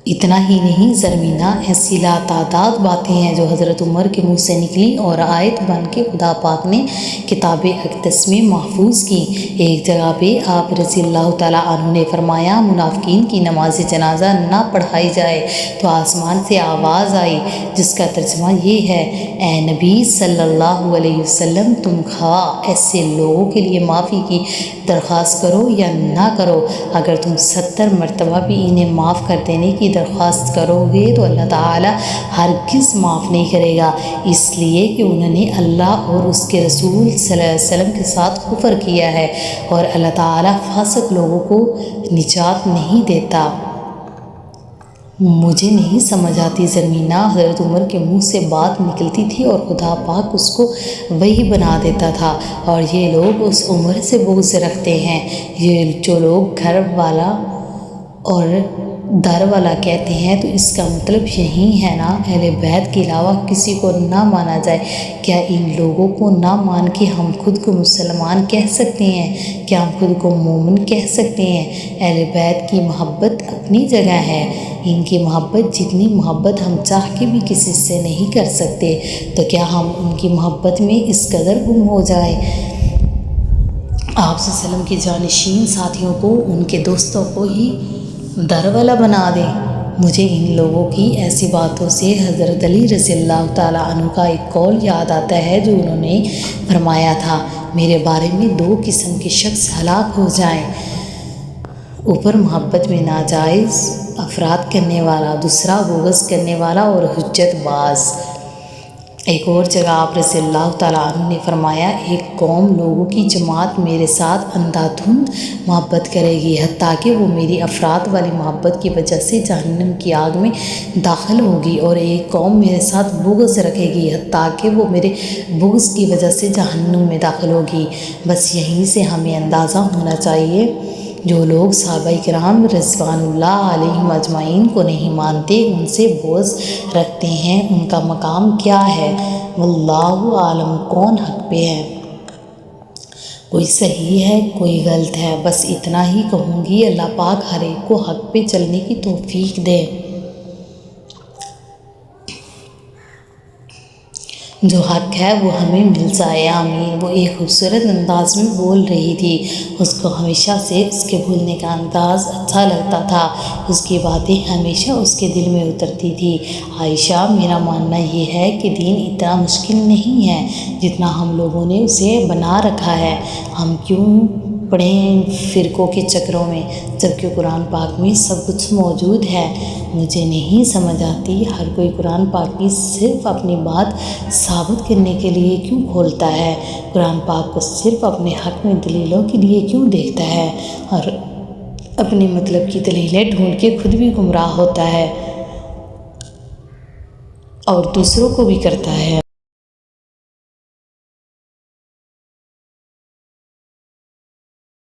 اتنا ہی نہیں، زرمینہ ایسی لاتعداد باتیں ہیں جو حضرت عمر کے منہ سے نکلی اور آیت بن کے خدا پاک نے کتاب اقدس میں محفوظ کی۔ ایک جگہ پہ آپ رضی اللہ تعالیٰ عنہ نے فرمایا منافقین کی نماز جنازہ نہ پڑھائی جائے تو آسمان سے آواز آئی، جس کا ترجمہ یہ ہے، اے نبی صلی اللہ علیہ وسلم تم خواہ ایسے لوگوں کے لیے معافی کی درخواست کرو یا نہ کرو، اگر تم 70 مرتبہ بھی انہیں معاف کر دینے کی درخواست کرو گے تو اللہ تعالیٰ ہرگز معاف نہیں کرے گا، اس لیے کہ انہوں نے اللہ اور اس کے رسول صلی اللہ علیہ وسلم کے ساتھ کفر کیا ہے، اور اللہ تعالیٰ فاسق لوگوں کو نجات نہیں دیتا۔ مجھے نہیں سمجھ آتی، زرمینہ حضرت عمر کے منہ سے بات نکلتی تھی اور خدا پاک اس کو وہی بنا دیتا تھا، اور یہ لوگ اس عمر سے بغض رکھتے ہیں۔ یہ جو لوگ گھر والا اور در والا کہتے ہیں تو اس کا مطلب یہی ہے نا اہل بیت کے علاوہ کسی کو نہ مانا جائے۔ کیا ان لوگوں کو نہ مان کے ہم خود کو مسلمان کہہ سکتے ہیں؟ کیا ہم خود کو مومن کہہ سکتے ہیں؟ اہل بیت کی محبت اپنی جگہ ہے، ان کی محبت جتنی محبت ہم چاہ کے بھی کسی سے نہیں کر سکتے، تو کیا ہم ان کی محبت میں اس قدر گم ہو جائیں آپ صلی اللہ علیہ وسلم کے جانشین ساتھیوں کو، ان کے دوستوں کو ہی در والا بنا دیں؟ مجھے ان لوگوں کی ایسی باتوں سے حضرت علی رضی اللہ تعالیٰ عنہ کا ایک قول یاد آتا ہے جو انہوں نے فرمایا تھا، میرے بارے میں 2 قسم کے شخص ہلاک ہو جائیں، اوپر محبت میں ناجائز افراد کرنے والا، دوسرا بغض کرنے والا اور حجت باز۔ ایک اور جگہ آپ رضی اللہ تعالیٰ عنہ نے فرمایا، ایک قوم لوگوں کی جماعت میرے ساتھ اندھا دھند محبت کرے گی حتیٰ کہ وہ میری افراد والی محبت کی وجہ سے جہنم کی آگ میں داخل ہوگی، اور ایک قوم میرے ساتھ بغض رکھے گی حتیٰ کہ وہ میرے بغض کی وجہ سے جہنم میں داخل ہوگی۔ بس یہیں سے ہمیں اندازہ ہونا چاہیے جو لوگ صحابہ کرام رضوان اللہ علیہم اجمعین کو نہیں مانتے، ان سے بغض رکھتے ہیں، ان کا مقام کیا ہے؟ واللہ عالم، کون حق پہ ہے، کوئی صحیح ہے کوئی غلط ہے۔ بس اتنا ہی کہوں گی، اللہ پاک ہر ایک کو حق پہ چلنے کی توفیق دے۔ جو حق ہے وہ ہمیں مل جائے، آمین۔ وہ ایک خوبصورت انداز میں بول رہی تھی، اس کو ہمیشہ سے اس کے بولنے کا انداز اچھا لگتا تھا، اس کی باتیں ہمیشہ اس کے دل میں اترتی تھی۔ عائشہ، میرا ماننا یہ ہے کہ دین اتنا مشکل نہیں ہے جتنا ہم لوگوں نے اسے بنا رکھا ہے۔ ہم کیوں پڑھیں فرقوں کے چکروں میں جبکہ قرآن پاک میں سب کچھ موجود ہے؟ مجھے نہیں سمجھ آتی، ہر کوئی قرآن پاک کی صرف اپنی بات ثابت کرنے کے لیے کیوں کھولتا ہے، قرآن پاک کو صرف اپنے حق میں دلیلوں کے لیے کیوں دیکھتا ہے، اور اپنے مطلب کی دلیلیں ڈھونڈ کے خود بھی گمراہ ہوتا ہے اور دوسروں کو بھی کرتا ہے۔